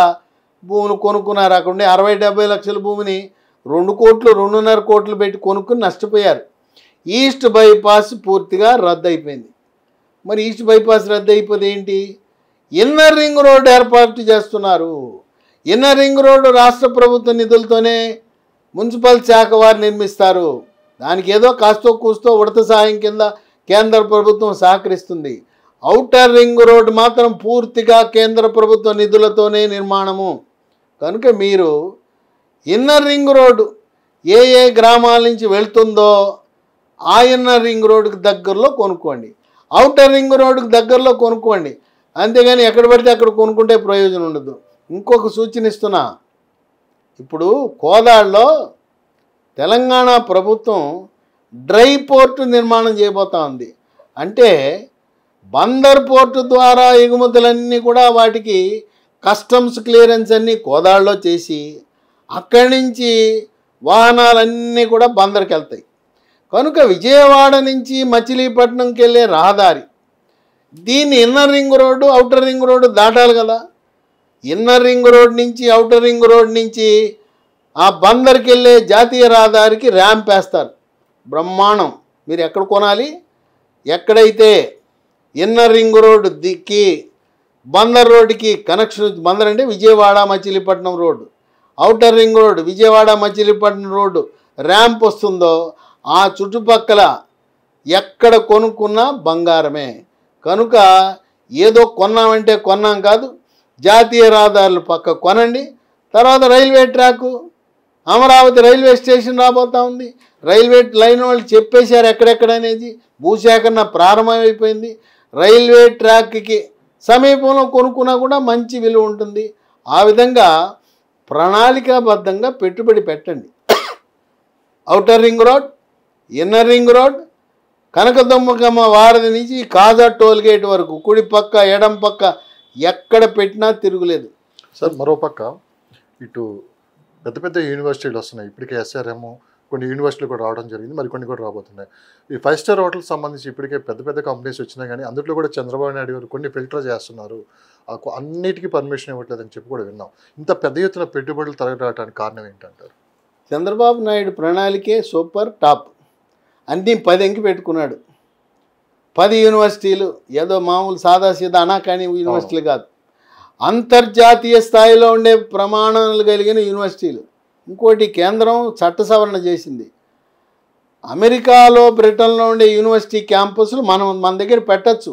Speaker 2: భూములు కొనుక్కున్నారు. అక్కడ ఉండే 60-70 లక్షల భూమిని 2 కోట్లు 2.5 కోట్లు పెట్టి కొనుక్కుని నష్టపోయారు. ఈస్ట్ బైపాస్ పూర్తిగా రద్దు అయిపోయింది. మరి ఈస్ట్ బైపాస్ రద్దు అయిపోతే ఏంటి? ఇన్నర్ రింగ్ రోడ్డు ఏర్పాటు చేస్తున్నారు. ఇన్నర్ రింగ్ రోడ్డు రాష్ట్ర ప్రభుత్వ నిధులతోనే మున్సిపల్ శాఖ వారు నిర్మిస్తారు. దానికి ఏదో కాస్తో కూస్తో ఉడత సాయం కింద కేంద్ర ప్రభుత్వం సహకరిస్తుంది. ఔటర్ రింగ్ రోడ్డు మాత్రం పూర్తిగా కేంద్ర ప్రభుత్వ నిధులతోనే నిర్మాణము. కనుక మీరు ఇన్నర్ రింగ్ రోడ్డు ఏ ఏ గ్రామాల నుంచి వెళ్తుందో ఆ ఇన్నర్ రింగ్ రోడ్డుకి దగ్గరలో కొనుక్కోండి, ఔటర్ రింగ్ రోడ్డుకి దగ్గరలో కొనుక్కోండి. అంతేగాని ఎక్కడ పడితే అక్కడ కొనుక్కుంటే ప్రయోజనం ఉండదు. ఇంకొక సూచన ఇస్తున్నా. ఇప్పుడు కోదాడలో తెలంగాణ ప్రభుత్వం డ్రై పోర్టు నిర్మాణం చేయబోతా ఉంది. అంటే బందర్ పోర్టు ద్వారా ఎగుమతులన్నీ కూడా వాటికి కస్టమ్స్ క్లియరెన్స్ అన్నీ కోదాడలో చేసి అక్కడి నుంచి వాహనాలన్నీ కూడా బందర్కి వెళ్తాయి. కనుక విజయవాడ నుంచి మచిలీపట్నంకి వెళ్ళే రహదారి, దీన్ని inner ring road outer ring road దాటాలి కదా. ఇన్నర్ రింగ్ రోడ్ నుంచి ఔటర్ రింగ్ రోడ్ నుంచి ఆ బందర్కి వెళ్ళే జాతీయ రహదారికి ర్యాంప్ వేస్తారు. బ్రహ్మాండం. మీరు ఎక్కడ కొనాలి? ఎక్కడైతే ఇన్నర్ రింగ్ రోడ్డు దిక్కి బందర్ రోడ్డుకి కనెక్షన్, బందర్ అంటే Vijayawada Machilipatnam road, outer ring road, Vijayawada Machilipatnam road ramp వస్తుందో ఆ చుట్టుపక్కల ఎక్కడ కొనుక్కున్నా బంగారమే. కనుక ఏదో కొన్నామంటే కొన్నాం కాదు, జాతీయ రహదారులు పక్క కొనండి. తర్వాత railway track, Amaravati railway station రాబోతూ ఉంది. రైల్వే లైన్ వాళ్ళు చెప్పేశారు ఎక్కడెక్కడనేది. భూసేకరణ ప్రారంభమైపోయింది. రైల్వే ట్రాక్కి సమీపంలో కొనుక్కున్నా కూడా మంచి విలువ ఉంటుంది. ఆ విధంగా ప్రణాళికాబద్ధంగా పెట్టుబడి పెట్టండి. Outer ring road, inner ring road, కనకదుమ్మకమ్మ వారధి నుంచి కాజా టోల్గేట్ వరకు కుడి పక్క ఎడం పక్క ఎక్కడ పెట్టినా తిరుగులేదు.
Speaker 1: సార్ మరోపక్క ఇటు పెద్ద పెద్ద యూనివర్సిటీలు వస్తున్నాయి. ఇప్పటికే SRM కొన్ని యూనివర్సిటీలు కూడా రావడం జరిగింది, మరి కొన్ని కూడా రాబోతున్నాయి. ఈ 5 స్టార్ హోటల్కి సంబంధించి ఇప్పటికే పెద్ద పెద్ద కంపెనీస్ వచ్చినాయి, కానీ అందులో కూడా చంద్రబాబు నాయుడు గారు కొన్ని ఫిల్టర్ చేస్తున్నారు, అన్నిటికీ పర్మిషన్ ఇవ్వట్లేదని చెప్పి కూడా విన్నాం. ఇంత పెద్ద ఎత్తున పెట్టుబడులు తరగడానికి కారణం ఏంటంటారు?
Speaker 2: చంద్రబాబు నాయుడు ప్రణాళికే సూపర్ టాప్. అన్నీ 10 ఎంకి పెట్టుకున్నాడు. 10 యూనివర్సిటీలు ఏదో మామూలు సాదాసీదా అనాకాని యూనివర్సిటీలు కాదు, అంతర్జాతీయ స్థాయిలో ఉండే ప్రమాణాలు కలిగిన యూనివర్సిటీలు. ఇంకోటి కేంద్రం చట్ట సవరణ చేసింది. అమెరికాలో బ్రిటన్లో ఉండే యూనివర్సిటీ క్యాంపస్లు మన దగ్గర పెట్టచ్చు.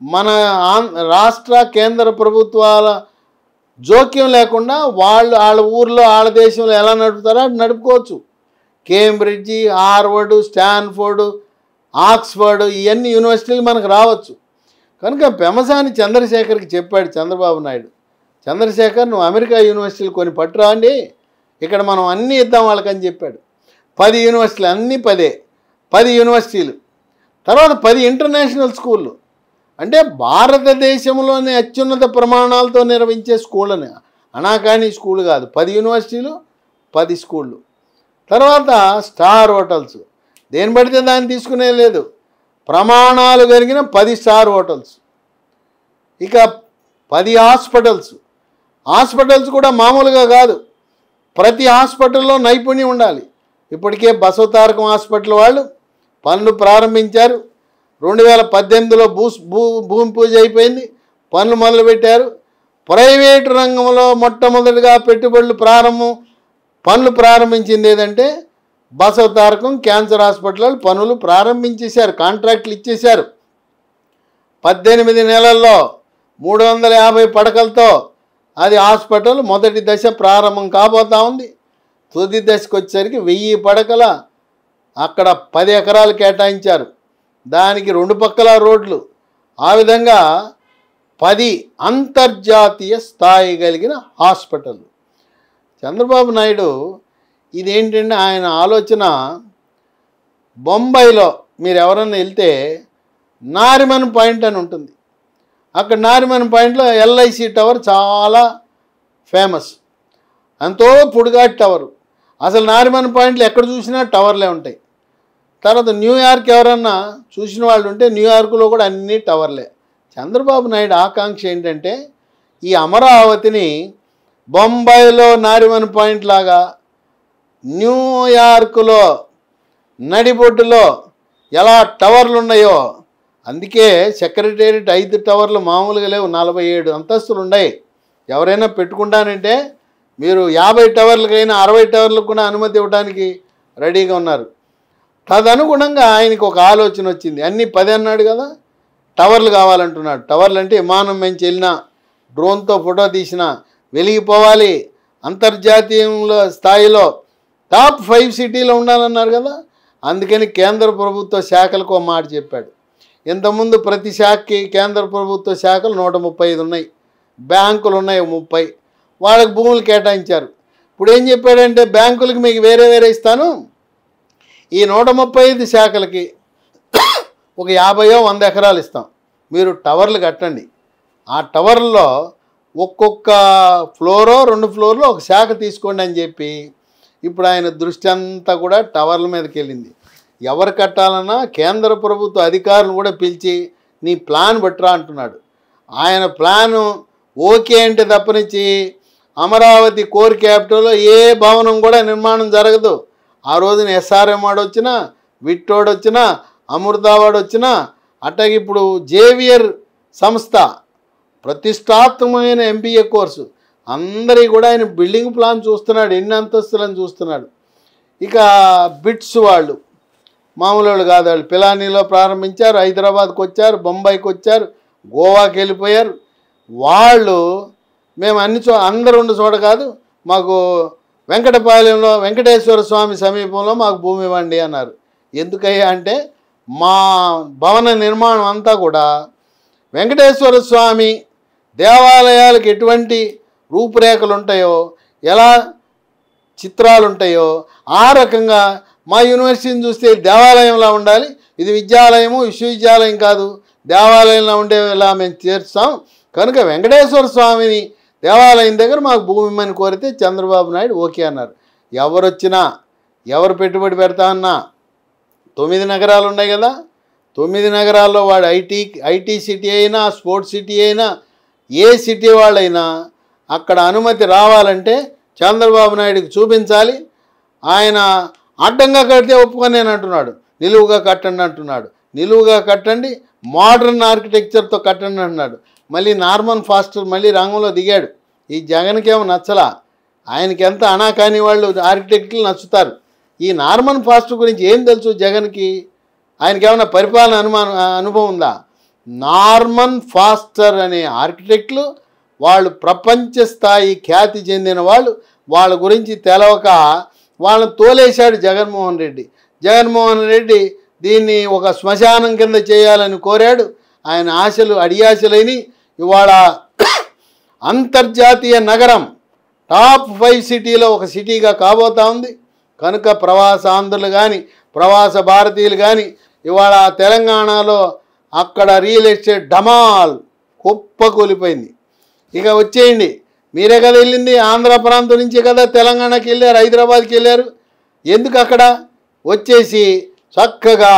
Speaker 2: మన రాష్ట్ర కేంద్ర ప్రభుత్వాల జోక్యం లేకుండా వాళ్ళ ఊర్లో వాళ్ళ దేశంలో ఎలా నడుపుతారో నడుపుకోవచ్చు. కేంబ్రిడ్జి, హార్వర్డ్, స్టాన్ఫోర్డ్, ఆక్స్ఫర్డ్ ఇవన్నీ యూనివర్సిటీలు మనకు రావచ్చు. కనుక పెమసాని చంద్రశేఖర్కి చెప్పాడు చంద్రబాబు నాయుడు, చంద్రశేఖర్ నువ్వు అమెరికా యూనివర్సిటీలు కొని పట్టురా అండి, ఇక్కడ మనం అన్నీ ఇద్దాం వాళ్ళకని చెప్పాడు. 10 యూనివర్సిటీలు, అన్నీ 10 యూనివర్సిటీలు. తర్వాత 10 ఇంటర్నేషనల్ స్కూళ్ళు, అంటే భారతదేశంలోని అత్యున్నత ప్రమాణాలతో నిర్వహించే స్కూళ్ళని, అనాకాని స్కూల్ కాదు. 10 యూనివర్సిటీలు, 10 స్కూళ్ళు. తర్వాత స్టార్ హోటల్స్, దేని పడితే దాన్ని తీసుకునే లేదు, ప్రమాణాలు కలిగిన 10 స్టార్ హోటల్స్. ఇక 10 హాస్పిటల్స్ కూడా మామూలుగా కాదు, ప్రతి హాస్పిటల్లో నైపుణ్యం ఉండాలి. ఇప్పటికే బసవతారకం హాస్పిటల్ వాళ్ళు పనులు ప్రారంభించారు. 2018లో భూమి పూజ అయిపోయింది, పనులు మొదలుపెట్టారు. ప్రైవేటు రంగంలో మొట్టమొదటిగా పనులు ప్రారంభించింది ఏదంటే బసవతారకం క్యాన్సర్ హాస్పిటల్ పనులు ప్రారంభించేశారు, కాంట్రాక్టులు ఇచ్చేశారు. 18 నెలల్లో 350 పడకలతో అది హాస్పిటల్ మొదటి దశ ప్రారంభం కాబోతా ఉంది. తుది దశకు వచ్చేసరికి 1000 పడకల అక్కడ 10 ఎకరాలు కేటాయించారు, దానికి 2 పక్కల రోడ్లు. ఆ విధంగా 10 అంతర్జాతీయ స్థాయి కలిగిన హాస్పిటల్. చంద్రబాబు నాయుడు ఇదేంటంటే ఆయన ఆలోచన, బొంబాయిలో మీరు ఎవరన్నా వెళ్తే నారిమన్ పాయింట్ అని ఉంటుంది. అక్కడ నారిమన్ పాయింట్లో LIC టవర్ చాలా ఫేమస్, ఎంతో పొడుగాటి టవరు. అసలు నారిమన్ పాయింట్లో ఎక్కడ చూసినా టవర్లే ఉంటాయి. తర్వాత న్యూయార్క్ ఎవరన్నా చూసిన వాళ్ళు ఉంటే న్యూయార్క్లో కూడా అన్ని టవర్లే. చంద్రబాబు నాయుడు ఆకాంక్ష ఏంటంటే ఈ అమరావతిని బొంబాయిలో నారిమన్ పాయింట్ లాగా, న్యూయార్క్లో నడిబొడ్డులో ఎలా టవర్లు ఉన్నాయో, అందుకే సెక్రటేరియట్ 5 టవర్లు మామూలుగా లేవు, 47 అంతస్తులు ఉన్నాయి. ఎవరైనా పెట్టుకుంటానంటే మీరు 50 టవర్లకైనా 60 టవర్లకు కూడా అనుమతి ఇవ్వడానికి రెడీగా ఉన్నారు. తదనుగుణంగా ఆయనకు ఒక ఆలోచన వచ్చింది. అన్నీ 10 అన్నాడు కదా, టవర్లు కావాలంటున్నాడు. టవర్లు అంటే విమానం నుంచి వెళ్ళినా, డ్రోన్తో ఫోటో తీసినా వెలిగిపోవాలి, అంతర్జాతీయంలో స్థాయిలో టాప్ 5 సిటీలో ఉండాలన్నారు కదా. అందుకని కేంద్ర ప్రభుత్వ శాఖలకు ఒక మాట చెప్పాడు. ఇంతకుముందు ప్రతి శాఖకి కేంద్ర ప్రభుత్వ శాఖలు 135 ఉన్నాయి, బ్యాంకులు ఉన్నాయి 30, వాళ్ళకి భూములు కేటాయించారు. ఇప్పుడు ఏం చెప్పాడంటే బ్యాంకులకి మీకు వేరే ఇస్తాను, ఈ 135 శాఖలకి ఒక 50-100 ఎకరాలు ఇస్తాం, మీరు టవర్లు కట్టండి. ఆ టవర్లలో ఒక్కొక్క ఫ్లోరో 2 ఫ్లోర్లో ఒక శాఖ తీసుకోండి అని చెప్పి ఇప్పుడు ఆయన దృష్టి అంతా కూడా టవర్ల మీదకి వెళ్ళింది. ఎవరు కట్టాలన్నా కేంద్ర ప్రభుత్వ అధికారులను కూడా పిలిచి నీ ప్లాన్ బట్రా అంటున్నాడు. ఆయన ప్లాను ఓకే అంటే తప్పనిచ్చి అమరావతి కోర్ క్యాపిటల్లో ఏ భవనం కూడా నిర్మాణం జరగదు. ఆ రోజున SRM వాడు వచ్చినా, విట్టోడు వచ్చినా, అమృతావాడు వచ్చినా, అట్లాగే ఇప్పుడు జేవియర్ సంస్థ ప్రతిష్టాత్మకమైన MBA కోర్సు అందరి కూడా ఆయన బిల్డింగ్ ప్లాన్ చూస్తున్నాడు, ఎన్ని అంతస్తులని చూస్తున్నాడు. ఇక బిట్స్ వాళ్ళు మామూలు వాళ్ళు కాదు, వాళ్ళు పిలానీలో ప్రారంభించారు, హైదరాబాద్కి వచ్చారు, బొంబాయికి వచ్చారు, గోవాకి వెళ్ళిపోయారు. వాళ్ళు మేము అందరూ ఉన్న చోట కాదు, మాకు వెంకటపాలెంలో వెంకటేశ్వర స్వామి సమీపంలో మాకు భూమి ఇవ్వండి అన్నారు. ఎందుకయ్యా అంటే మా భవన నిర్మాణం అంతా కూడా వెంకటేశ్వర స్వామి దేవాలయాలకు ఎటువంటి రూపురేఖలు ఉంటాయో, ఎలా చిత్రాలు ఉంటాయో ఆ రకంగా మా యూనివర్సిటీని చూస్తే దేవాలయంలా ఉండాలి, ఇది విద్యాలయము విశ్వవిద్యాలయం కాదు, దేవాలయంలో ఉండేలా మేము చేర్చాం, కనుక వెంకటేశ్వర స్వామిని దేవాలయం దగ్గర మాకు భూమి ఇమ్మని కోరితే చంద్రబాబు నాయుడు ఓకే అన్నారు. ఎవరు వచ్చినా ఎవరు పెట్టుబడి పెడతామన్నా 9 నగరాలు ఉన్నాయి కదా, 9 నగరాల్లో వాడు ఐటీ సిటీ అయినా స్పోర్ట్స్ సిటీ అయినా ఏ సిటీ వాళ్ళైనా అక్కడ అనుమతి రావాలంటే చంద్రబాబు నాయుడుకి చూపించాలి. ఆయన అడ్డంగా కడితే ఒప్పుకొని అంటున్నాడు, నిలువుగా కట్టండి అంటున్నాడు. నిలువుగా కట్టండి, మోడర్న్ ఆర్కిటెక్చర్తో కట్టండి అంటున్నాడు. మళ్ళీ నార్మన్ ఫాస్టర్ మళ్ళీ రంగంలో దిగాడు. ఈ జగన్కేమో నచ్చలా, ఆయనకి ఎంత అనాకాని వాళ్ళు ఆర్కిటెక్ట్లు నచ్చుతారు. ఈ నార్మన్ ఫాస్టర్ గురించి ఏం తెలుసు జగన్కి? ఆయనకి ఏమైనా పరిపాలన అనుభవం ఉందా? నార్మన్ ఫాస్టర్ అనే ఆర్కిటెక్ట్లు వాళ్ళు ప్రపంచ స్థాయి ఖ్యాతి చెందిన వాళ్ళు, వాళ్ళ గురించి తెలవక వాళ్ళని తోలేశాడు జగన్మోహన్ రెడ్డి. జగన్మోహన్ రెడ్డి దీన్ని ఒక శ్మశానం కింద చేయాలని కోరాడు. ఆయన ఆశలు అడియాశలైన ఇవాళ అంతర్జాతీయ నగరం టాప్ 5 సిటీలో ఒక సిటీగా కాబోతా ఉంది. కనుక ప్రవాసాంధ్రులు కానీ ప్రవాస భారతీయులు కానీ ఇవాళ తెలంగాణలో అక్కడ రియల్ ఎస్టేట్ డమాల్ కుప్పకూలిపోయింది. ఇక వచ్చేయండి, మీరే కదా వెళ్ళింది, ఆంధ్ర ప్రాంతం నుంచే కదా తెలంగాణకి వెళ్ళారు, హైదరాబాద్కి వెళ్ళారు. ఎందుకు అక్కడ వచ్చేసి చక్కగా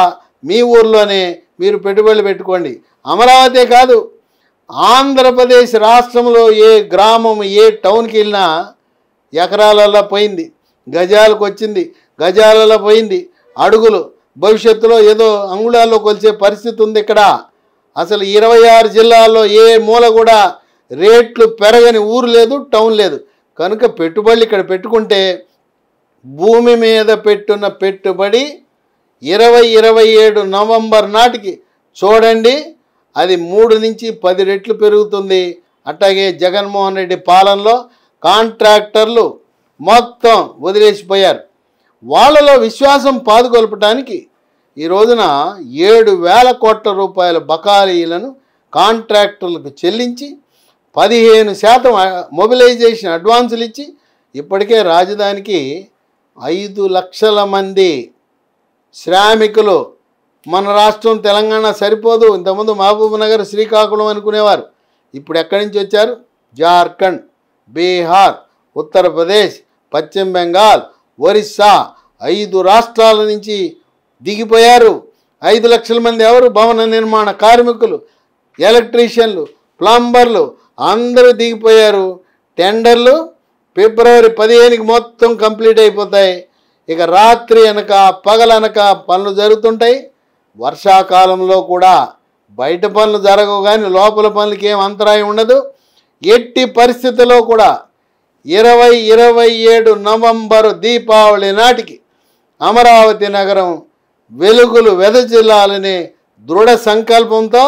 Speaker 2: మీ ఊర్లోనే మీరు పెట్టుబడులు పెట్టుకోండి. అమరావతి కాదు, ఆంధ్రప్రదేశ్ రాష్ట్రంలో ఏ గ్రామం ఏ టౌన్కి వెళ్ళినా ఎకరాలలో పోయింది, గజాలకు వచ్చింది, గజాలలో పోయింది, అడుగులు భవిష్యత్తులో ఏదో అంగుళాల్లో కొలిచే పరిస్థితి ఉంది. ఇక్కడ అసలు 26 జిల్లాల్లో ఏ మూల కూడా రేట్లు పెరగని ఊరు లేదు, టౌన్ లేదు. కనుక పెట్టుబడులు ఇక్కడ పెట్టుకుంటే భూమి మీద పెట్టున్న పెట్టుబడి 2027 నవంబర్ నాటికి చూడండి, అది 3 నుంచి 10 రెట్లు పెరుగుతుంది. అట్లాగే జగన్మోహన్ రెడ్డి పాలనలో కాంట్రాక్టర్లు మొత్తం వదిలేసిపోయారు. వాళ్ళలో విశ్వాసం పాదుకొల్పడానికి ఈ రోజున 7,000 కోట్ల రూపాయల బకాయిలను కాంట్రాక్టర్లకు చెల్లించి 15% మొబిలైజేషన్ అడ్వాన్సులు ఇచ్చి ఇప్పటికే రాజధానికి 5 లక్షల మంది శ్రామికులు. మన రాష్ట్రం తెలంగాణ సరిపోదు, ఇంతకుముందు మహబూబ్ నగర్ శ్రీకాకుళం అనుకునేవారు, ఇప్పుడు ఎక్కడి నుంచి వచ్చారు? జార్ఖండ్, బీహార్, ఉత్తరప్రదేశ్, పశ్చిమ బెంగాల్, ఒరిస్సా 5 రాష్ట్రాల నుంచి దిగిపోయారు. 5 లక్షల మంది ఎవరు? భవన నిర్మాణ కార్మికులు, ఎలక్ట్రీషియన్లు, ప్లంబర్లు అందరూ దిగిపోయారు. టెండర్లు ఫిబ్రవరి 15కి మొత్తం కంప్లీట్ అయిపోతాయి. ఇక రాత్రి అనక పగలనక పనులు జరుగుతుంటాయి. వర్షాకాలంలో కూడా బయట పనులు జరగవు కానీ లోపల పనులకి ఏం అంతరాయం ఉండదు. ఎట్టి పరిస్థితుల్లో కూడా 2027 నవంబరు దీపావళి నాటికి అమరావతి నగరం వెలుగులు వెదజల్లాలనే దృఢ సంకల్పంతో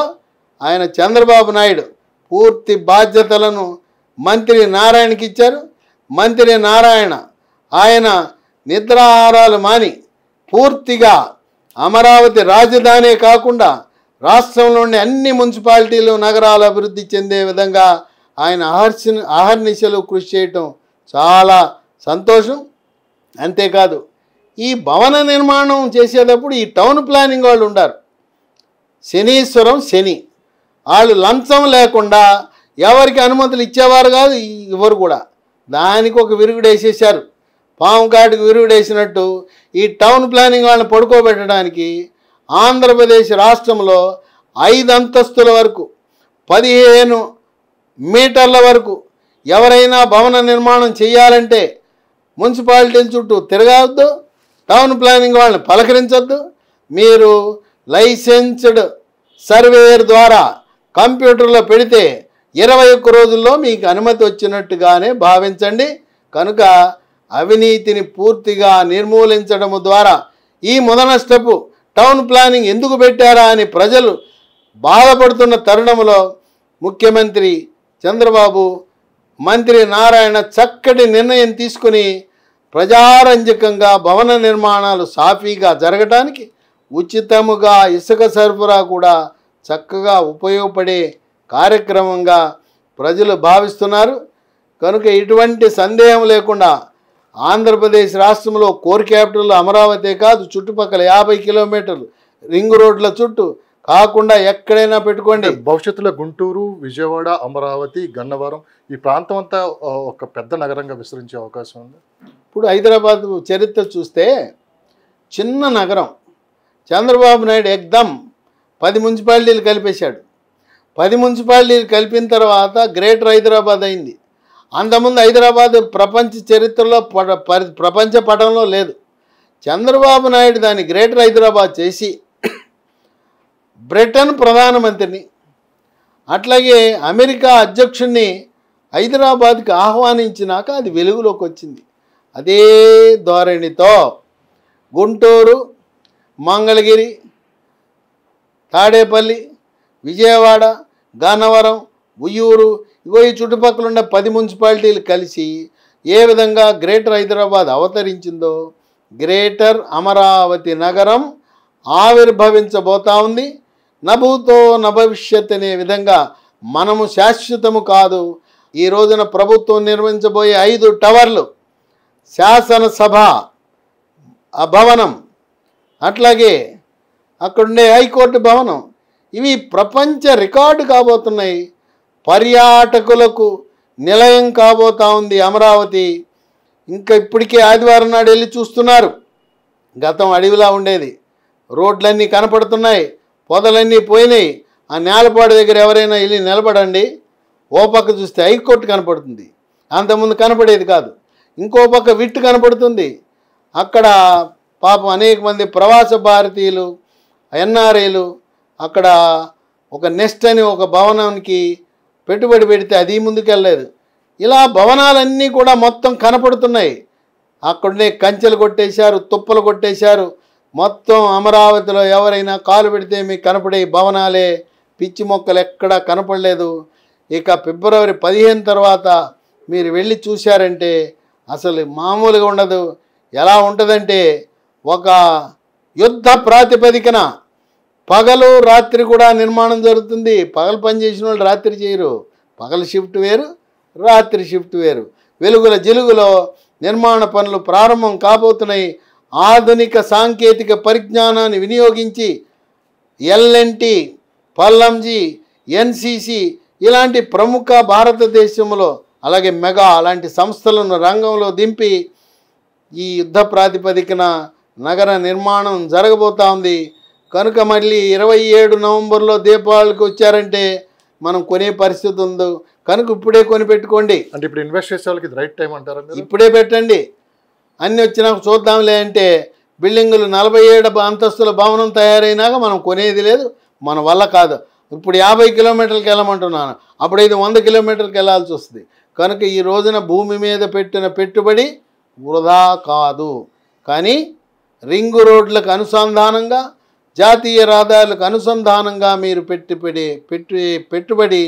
Speaker 2: ఆయన చంద్రబాబు నాయుడు పూర్తి బాధ్యతలను మంత్రి నారాయణకి ఇచ్చారు. మంత్రి నారాయణ ఆయన నిద్రాహారాలు మాని పూర్తిగా అమరావతి రాజధానే కాకుండా రాష్ట్రంలోని అన్ని మున్సిపాలిటీలు నగరాలు అభివృద్ధి చెందే విధంగా ఆయన అహర్నిశలు కృషి చేయటం చాలా సంతోషం. అంతేకాదు ఈ భవన నిర్మాణం చేసేటప్పుడు ఈ టౌన్ ప్లానింగ్ వాళ్ళు ఉండారు, శనీశ్వరం శని, వాళ్ళు లంచం లేకుండా ఎవరికి అనుమతులు ఇచ్చేవారు కాదు, ఎవరు కూడా. దానికి ఒక విరుగుడు వేసేసారు, పాము కాటికి విరుగుడు వేసినట్టు. ఈ టౌన్ ప్లానింగ్ వాళ్ళని పడుకోబెట్టడానికి ఆంధ్రప్రదేశ్ రాష్ట్రంలో 5 అంతస్తుల వరకు 15 మీటర్ల వరకు ఎవరైనా భవన నిర్మాణం చేయాలంటే మున్సిపాలిటీల చుట్టూ తిరగవద్దు, టౌన్ ప్లానింగ్ వాళ్ళని పలకరించొద్దు. మీరు లైసెన్స్డ్ సర్వేయర్ ద్వారా కంప్యూటర్లో పెడితే 21 రోజుల్లో మీకు అనుమతి వచ్చినట్టుగానే భావించండి. కనుక అవినీతిని పూర్తిగా నిర్మూలించడం ద్వారా ఈ మొదటి స్టెప్ టౌన్ ప్లానింగ్ ఎందుకు పెట్టారా అని ప్రజలు బాధపడుతున్న తరుణంలో ముఖ్యమంత్రి చంద్రబాబు, మంత్రి నారాయణ చక్కటి నిర్ణయం తీసుకుని ప్రజారంజకంగా భవన నిర్మాణాలు సాఫీగా జరగడానికి ఉచితముగా ఇసుక సరఫరా కూడా చక్కగా ఉపయోగపడే కార్యక్రమంగా ప్రజలు భావిస్తున్నారు. కనుక ఇటువంటి సందేహం లేకుండా ఆంధ్రప్రదేశ్ రాష్ట్రంలో కోర్ క్యాపిటల్ అమరావతి కాదు, చుట్టుపక్కల 50 కిలోమీటర్లు రింగ్ రోడ్ల చుట్టూ కాకుండా ఎక్కడైనా పెట్టుకోండి.
Speaker 1: భవిష్యత్తులో గుంటూరు, విజయవాడ, అమరావతి, గన్నవరం ఈ ప్రాంతం అంతా ఒక పెద్ద నగరంగా విస్తరించే అవకాశం ఉంది.
Speaker 2: ఇప్పుడు హైదరాబాద్ చరిత్ర చూస్తే చిన్న నగరం. చంద్రబాబు నాయుడు ఎగ్దమ్ 10 మున్సిపాలిటీలు కలిపేశాడు. 10 మున్సిపాలిటీలు కలిపిన తర్వాత గ్రేటర్ హైదరాబాద్ అయింది. అంతకుముందు హైదరాబాద్ ప్రపంచ చరిత్రలో ప్రపంచ పటంలో లేదు. చంద్రబాబు నాయుడు దాన్ని గ్రేటర్ హైదరాబాద్ చేసి బ్రిటన్ ప్రధానమంత్రిని, అట్లాగే అమెరికా అధ్యక్షుడిని హైదరాబాద్కి ఆహ్వానించినాక అది వెలుగులోకి వచ్చింది. అదే ధోరణితో గుంటూరు, మంగళగిరి, తాడేపల్లి, విజయవాడ, గన్నవరం, ఉయ్యూరు ఇగో ఈ చుట్టుపక్కల ఉన్న 10 మున్సిపాలిటీలు కలిసి ఏ విధంగా గ్రేటర్ హైదరాబాద్ అవతరించిందో గ్రేటర్ అమరావతి నగరం ఆవిర్భవించబోతా ఉంది. నభూతో నభవిష్యత్ అనే విధంగా మనము శాశ్వతము కాదు. ఈ రోజున ప్రభుత్వం నిర్మించబోయే 5 టవర్లు, శాసనసభ భవనం, అట్లాగే అక్కడుండే హైకోర్టు భవనం ఇవి ప్రపంచ రికార్డు కాబోతున్నాయి. పర్యాటకులకు నిలయం కాబోతా ఉంది అమరావతి. ఇంకా ఇప్పటికే ఆదివారం నాడు వెళ్ళి చూస్తున్నారు. గతం అడవిలా ఉండేది, రోడ్లన్నీ కనపడుతున్నాయి, పొదలన్నీ పోయినాయి. ఆ నేలపాడు దగ్గర ఎవరైనా వెళ్ళి నిలబడండి, ఓ పక్క చూస్తే హైకోర్టు కనపడుతుంది, అంతకుముందు కనపడేది కాదు. ఇంకో పక్క విట్టు కనపడుతుంది. అక్కడ పాపం అనేక మంది ప్రవాస భారతీయులు, ఎన్ఆర్ఐలు అక్కడ ఒక నెస్ట్ అని ఒక భవనానికి పెట్టుబడి పెడితే అది ముందుకెళ్ళలేదు. ఇలా భవనాలన్నీ కూడా మొత్తం కనపడుతున్నాయి. అక్కడనే కంచెలు కొట్టేశారు, తుప్పలు కొట్టేశారు. మొత్తం అమరావతిలో ఎవరైనా కాలు పెడితే మీకు కనపడే భవనాలే, పిచ్చి మొక్కలు ఎక్కడా కనపడలేదు. ఇక ఫిబ్రవరి 15 తర్వాత మీరు వెళ్ళి చూశారంటే అసలు మామూలుగా ఉండదు. ఎలా ఉంటుందంటే ఒక యుద్ధ ప్రాతిపదికన పగలు రాత్రి కూడా నిర్మాణం జరుగుతుంది. పగలు పనిచేసిన వాళ్ళు రాత్రి చేయరు. పగలు షిఫ్ట్ వేరు, రాత్రి షిఫ్ట్ వేరు. వెలుగుల జిలుగులో నిర్మాణ పనులు ప్రారంభం కాబోతున్నాయి. ఆధునిక సాంకేతిక పరిజ్ఞానాన్ని వినియోగించి ఎల్ఎన్టీ, పల్లంజీ, ఎన్సిసి ఇలాంటి ప్రముఖ భారతదేశంలో అలాగే మెగా అలాంటి సంస్థలను రంగంలో దింపి ఈ యుద్ధ ప్రాతిపదికన నగర నిర్మాణం జరగబోతా ఉంది. కనుక మళ్ళీ 27 నవంబర్లో దీపావళికి వచ్చారంటే మనం కొనే పరిస్థితి ఉంది. కనుక ఇప్పుడే కొని పెట్టుకోండి.
Speaker 1: అంటే ఇప్పుడు ఇన్వెస్ట్ చేసే వాళ్ళకి రైట్ టైం అంటారా?
Speaker 2: ఇప్పుడే పెట్టండి. అన్నీ వచ్చినాక చూద్దాంలే అంటే బిల్డింగులు 47 అంతస్తుల భవనం తయారైనాక మనం కొనేది లేదు, మన వల్ల కాదు. ఇప్పుడు 50 కిలోమీటర్లకు వెళ్ళమంటున్నాను, అప్పుడైతే 100 కిలోమీటర్లకు వెళ్ళాల్సి వస్తుంది. కనుక ఈ రోజున భూమి మీద పెట్టిన పెట్టుబడి వృధా కాదు. కానీ రింగు రోడ్లకు అనుసంధానంగా, జాతీయ రహదారులకు అనుసంధానంగా మీరు పెట్టుబడి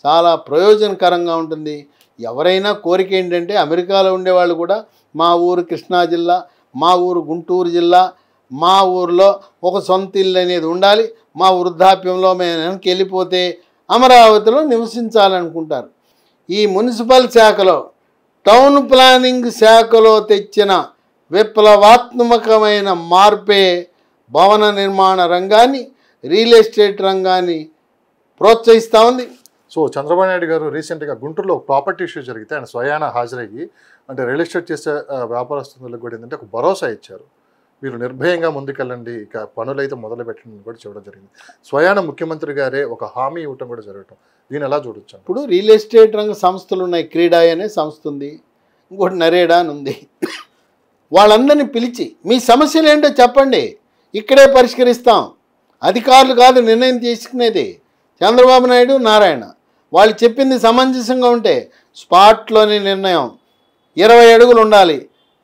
Speaker 2: చాలా ప్రయోజనకరంగా ఉంటుంది. ఎవరైనా కోరిక ఏంటంటే అమెరికాలో ఉండేవాళ్ళు కూడా మా ఊరు కృష్ణా జిల్లా, మా ఊరు గుంటూరు జిల్లా, మా ఊరిలో ఒక సొంత ఇల్లు అనేది ఉండాలి, మా వృద్ధాప్యంలో మేము వెనక్కి వెళ్ళిపోతే అమరావతిలో నివసించాలనుకుంటారు. ఈ మున్సిపల్ శాఖలో, టౌన్ ప్లానింగ్ శాఖలో తెచ్చిన విప్లవాత్మకమైన మార్పే భవన నిర్మాణ రంగాన్ని, రియల్ ఎస్టేట్ రంగాన్ని ప్రోత్సహిస్తూ ఉంది.
Speaker 1: సో చంద్రబాబు నాయుడు గారు రీసెంట్గా గుంటూరులో ప్రాపర్టీ ఇష్యూ జరిగితే ఆయన స్వయాన హాజరయ్యి అంటే రియల్ ఎస్టేట్ చేసే వ్యాపారస్తులకు కూడా ఏంటంటే ఒక భరోసా ఇచ్చారు. మీరు నిర్భయంగా ముందుకెళ్ళండి, ఇక పనులైతే మొదలు పెట్టండి కూడా చెప్పడం జరిగింది. స్వయాన ముఖ్యమంత్రి గారే ఒక హామీ ఇవ్వటం కూడా జరగటం, దీన్ని ఎలా చూడొచ్చు?
Speaker 2: ఇప్పుడు రియల్ ఎస్టేట్ రంగ సంస్థలు ఉన్నాయి. క్రీడా అనే సంస్థ ఉంది, ఇంకోటి నరేడా అని ఉంది. వాళ్ళందరినీ పిలిచి మీ సమస్యలు ఏంటో చెప్పండి, ఇక్కడే పరిష్కరిస్తాం. అధికారులు కాదు నిర్ణయం తీసుకునేది, చంద్రబాబు నాయుడు, నారాయణ. వాళ్ళు చెప్పింది సమంజసంగా ఉంటే స్పాట్లోని నిర్ణయం 20 అడుగులు ఉండాలి.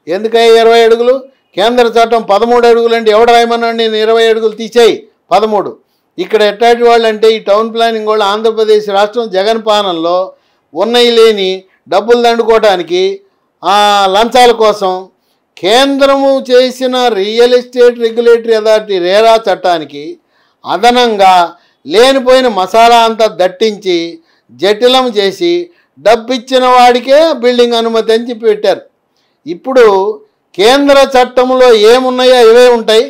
Speaker 2: ఎందుకయ్యా 20 అడుగులు? కేంద్ర చట్టం 13 అడుగులు అంటే ఎవడు రాయమన్నాడు? నేను 20 అడుగులు తీసేయి 13. ఇక్కడ ఎట్టాటి వాళ్ళు అంటే ఈ టౌన్ ప్లానింగ్ వాళ్ళు ఆంధ్రప్రదేశ్ రాష్ట్రం జగన్ పాలనలో ఉన్నాయి లేని డబ్బులు దండుకోవడానికి లంచాల కోసం కేంద్రము చేసిన real estate regulatory authority RERA చట్టానికి అదనంగా లేనిపోయిన మసాలా అంతా దట్టించి జటిలం చేసి డబ్బిచ్చిన వాడికే బిల్డింగ్ అనుమతి అని చెప్పి పెట్టారు. ఇప్పుడు కేంద్ర చట్టంలో ఏమున్నాయో ఇవే ఉంటాయి,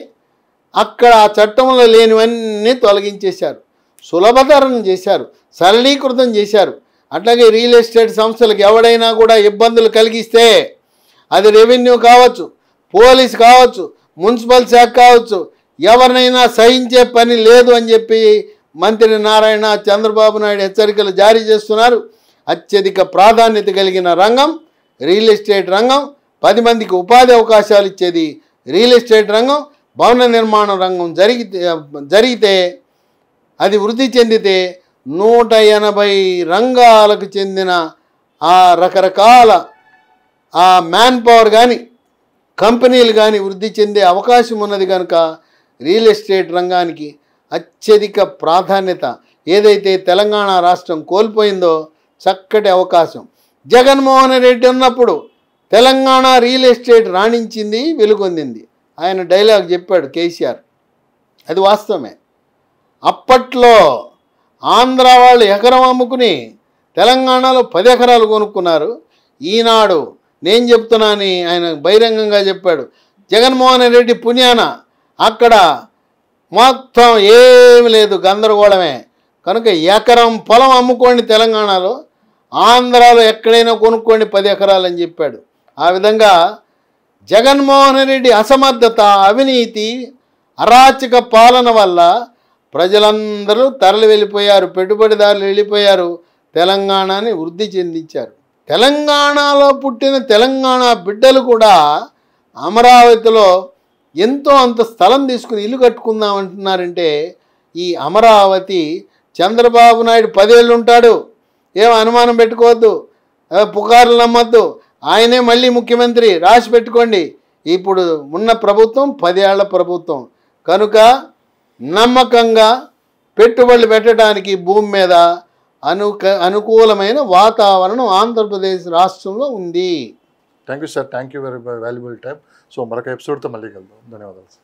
Speaker 2: అక్కడ ఆ చట్టంలో లేనివన్నీ తొలగించేశారు, సులభతరం చేశారు, సరళీకృతం చేశారు. అట్లాగే రియల్ ఎస్టేట్ సంస్థలకు ఎవడైనా కూడా ఇబ్బందులు కలిగిస్తే అది రెవెన్యూ కావచ్చు, పోలీస్ కావచ్చు, మున్సిపల్ శాఖ కావచ్చు, ఎవరినైనా సహించే పని లేదు అని చెప్పి మంత్రి నారాయణ చంద్రబాబు నాయుడు హెచ్చరికలు జారీ చేస్తున్నారు. అత్యధిక ప్రాధాన్యత కలిగిన రంగం రియల్ ఎస్టేట్ రంగం. 10 మందికి ఉపాధి అవకాశాలు ఇచ్చేది రియల్ ఎస్టేట్ రంగం. భవన నిర్మాణ రంగం జరిగితే అది వృద్ధి చెందితే 180 రంగాలకు చెందిన ఆ రకరకాల మ్యాన్ పవర్ కానీ కంపెనీలు కానీ వృద్ధి చెందే అవకాశం ఉన్నది కనుక రియల్ ఎస్టేట్ రంగానికి అత్యధిక ప్రాధాన్యత. ఏదైతే తెలంగాణ రాష్ట్రం కోల్పోయిందో చక్కటి అవకాశం జగన్మోహన్ రెడ్డి ఉన్నప్పుడు తెలంగాణ రియల్ ఎస్టేట్ రాణించింది, వెలుగొందింది. ఆయన డైలాగ్ చెప్పాడు కేసీఆర్, అది వాస్తవమే. అప్పట్లో ఆంధ్ర వాళ్ళు ఎకరం అమ్ముకుని తెలంగాణలో 10 ఎకరాలు కొనుక్కున్నారు. ఈనాడు నేను చెప్తున్నానని ఆయన బహిరంగంగా చెప్పాడు. జగన్మోహన్ రెడ్డి పుణ్యాన అక్కడ మొత్తం ఏమి లేదు, గందరగోళమే. కనుక ఎకరం పొలం అమ్ముకోండి తెలంగాణలో, ఆంధ్రాలో ఎక్కడైనా కొనుక్కోండి 10 ఎకరాలు అని చెప్పాడు. ఆ విధంగా జగన్మోహన్ రెడ్డి అసమర్థత, అవినీతి, అరాచక పాలన వల్ల ప్రజలందరూ తరలి వెళ్ళిపోయారు, పెట్టుబడిదారులు వెళ్ళిపోయారు, తెలంగాణని వృద్ధి చెందించారు. తెలంగాణలో పుట్టిన తెలంగాణ బిడ్డలు కూడా అమరావతిలో ఎంతో అంత స్థలం తీసుకుని ఇల్లు కట్టుకుందామంటున్నారంటే ఈ అమరావతి చంద్రబాబు నాయుడు 10 ఏళ్ళు ఉంటాడు, ఏం అనుమానం పెట్టుకోవద్దు, పుకార్లు నమ్మద్దు. ఆయనే మళ్ళీ ముఖ్యమంత్రి, రాసి పెట్టుకోండి. ఇప్పుడు ఉన్న ప్రభుత్వం 10 ఏళ్ల ప్రభుత్వం కనుక నమ్మకంగా పెట్టుబడులు పెట్టడానికి భూమి మీద అనుకూలమైన వాతావరణం ఆంధ్రప్రదేశ్ రాష్ట్రంలో ఉంది.
Speaker 1: Thank you sir, thank you very valuable time. So మరొక ఎపిసోడ్తో మళ్ళీ కలుద్దాం. ధన్యవాదాలు సార్.